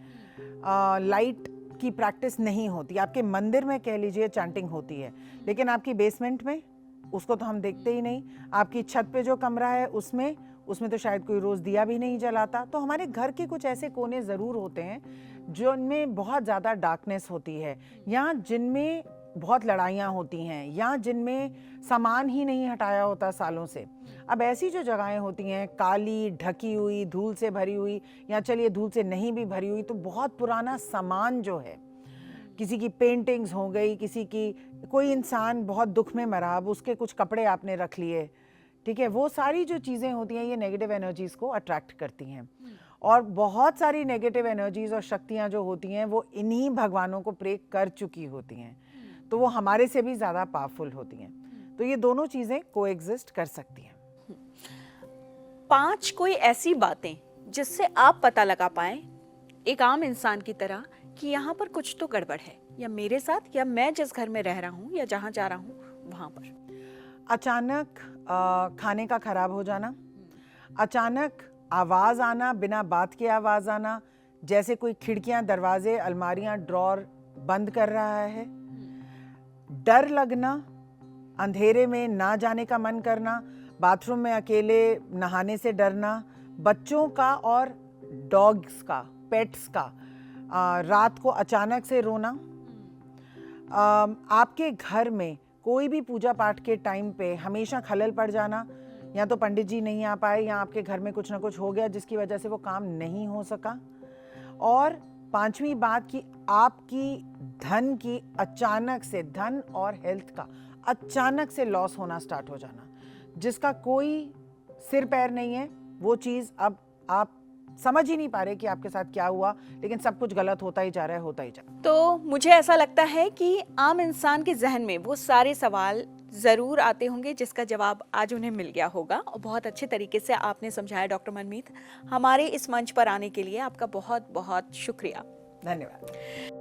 लाइट की प्रैक्टिस नहीं होती। आपके मंदिर में कह लीजिए चैंटिंग होती है, लेकिन आपकी बेसमेंट में उसको तो हम देखते ही नहीं। आपकी छत पे जो कमरा है उसमें तो शायद कोई रोज़ दिया भी नहीं जलाता। तो हमारे घर के कुछ ऐसे कोने ज़रूर होते हैं जिनमें बहुत ज़्यादा डार्कनेस होती है, या जिनमें बहुत लड़ाइयाँ होती हैं, या जिनमें सामान ही नहीं हटाया होता सालों से। अब ऐसी जो जगहें होती हैं काली, ढकी हुई, धूल से भरी हुई, या चलिए धूल से नहीं भी भरी हुई, तो बहुत पुराना सामान जो है, किसी की पेंटिंग्स हो गई, किसी की, कोई इंसान बहुत दुख में मरा, अब उसके कुछ कपड़े आपने रख लिए, ठीक है, वो सारी जो चीज़ें होती हैं ये नेगेटिव एनर्जीज़ को अट्रैक्ट करती हैं। और बहुत सारी नेगेटिव एनर्जीज़ और शक्तियाँ जो होती हैं वो इन्हीं भगवानों को प्रे कर चुकी होती हैं, तो वो हमारे से भी ज़्यादा पावरफुल होती हैं। तो ये दोनों चीज़ें कोएग्जिस्ट कर सकती हैं। 5 कोई ऐसी बातें जिससे आप पता लगा पाएं एक आम इंसान की तरह कि यहाँ पर कुछ तो गड़बड़ है, या मेरे साथ, या मैं जिस घर में रह रहा हूँ या जहाँ जा रहा हूँ वहाँ पर। अचानक खाने का खराब हो जाना, अचानक आवाज़ आना, बिना बात के आवाज़ आना, जैसे कोई खिड़कियाँ, दरवाजे, अलमारियाँ, ड्रॉर बंद कर रहा है, डर लगना, अंधेरे में ना जाने का मन करना, बाथरूम में अकेले नहाने से डरना, बच्चों का और डॉग्स का, पेट्स का रात को अचानक से रोना, आपके घर में कोई भी पूजा पाठ के टाइम पे हमेशा खलल पड़ जाना, या तो पंडित जी नहीं आ पाए, या आपके घर में कुछ ना कुछ हो गया जिसकी वजह से वो काम नहीं हो सका। और 5वीं बात कि आपकी धन की अचानक से, धन और हेल्थ का अचानक से लॉस होना स्टार्ट हो जाना, जिसका कोई सिर पैर नहीं है, वो चीज़ अब आप समझ ही नहीं पा रहे कि आपके साथ क्या हुआ, लेकिन सब कुछ गलत होता ही जा रहा है, होता ही जा रहा है। तो मुझे ऐसा लगता है कि आम इंसान के जहन में वो सारे सवाल ज़रूर आते होंगे जिसका जवाब आज उन्हें मिल गया होगा, और बहुत अच्छे तरीके से आपने समझाया डॉक्टर मनमीत। हमारे इस मंच पर आने के लिए आपका बहुत बहुत शुक्रिया। धन्यवाद।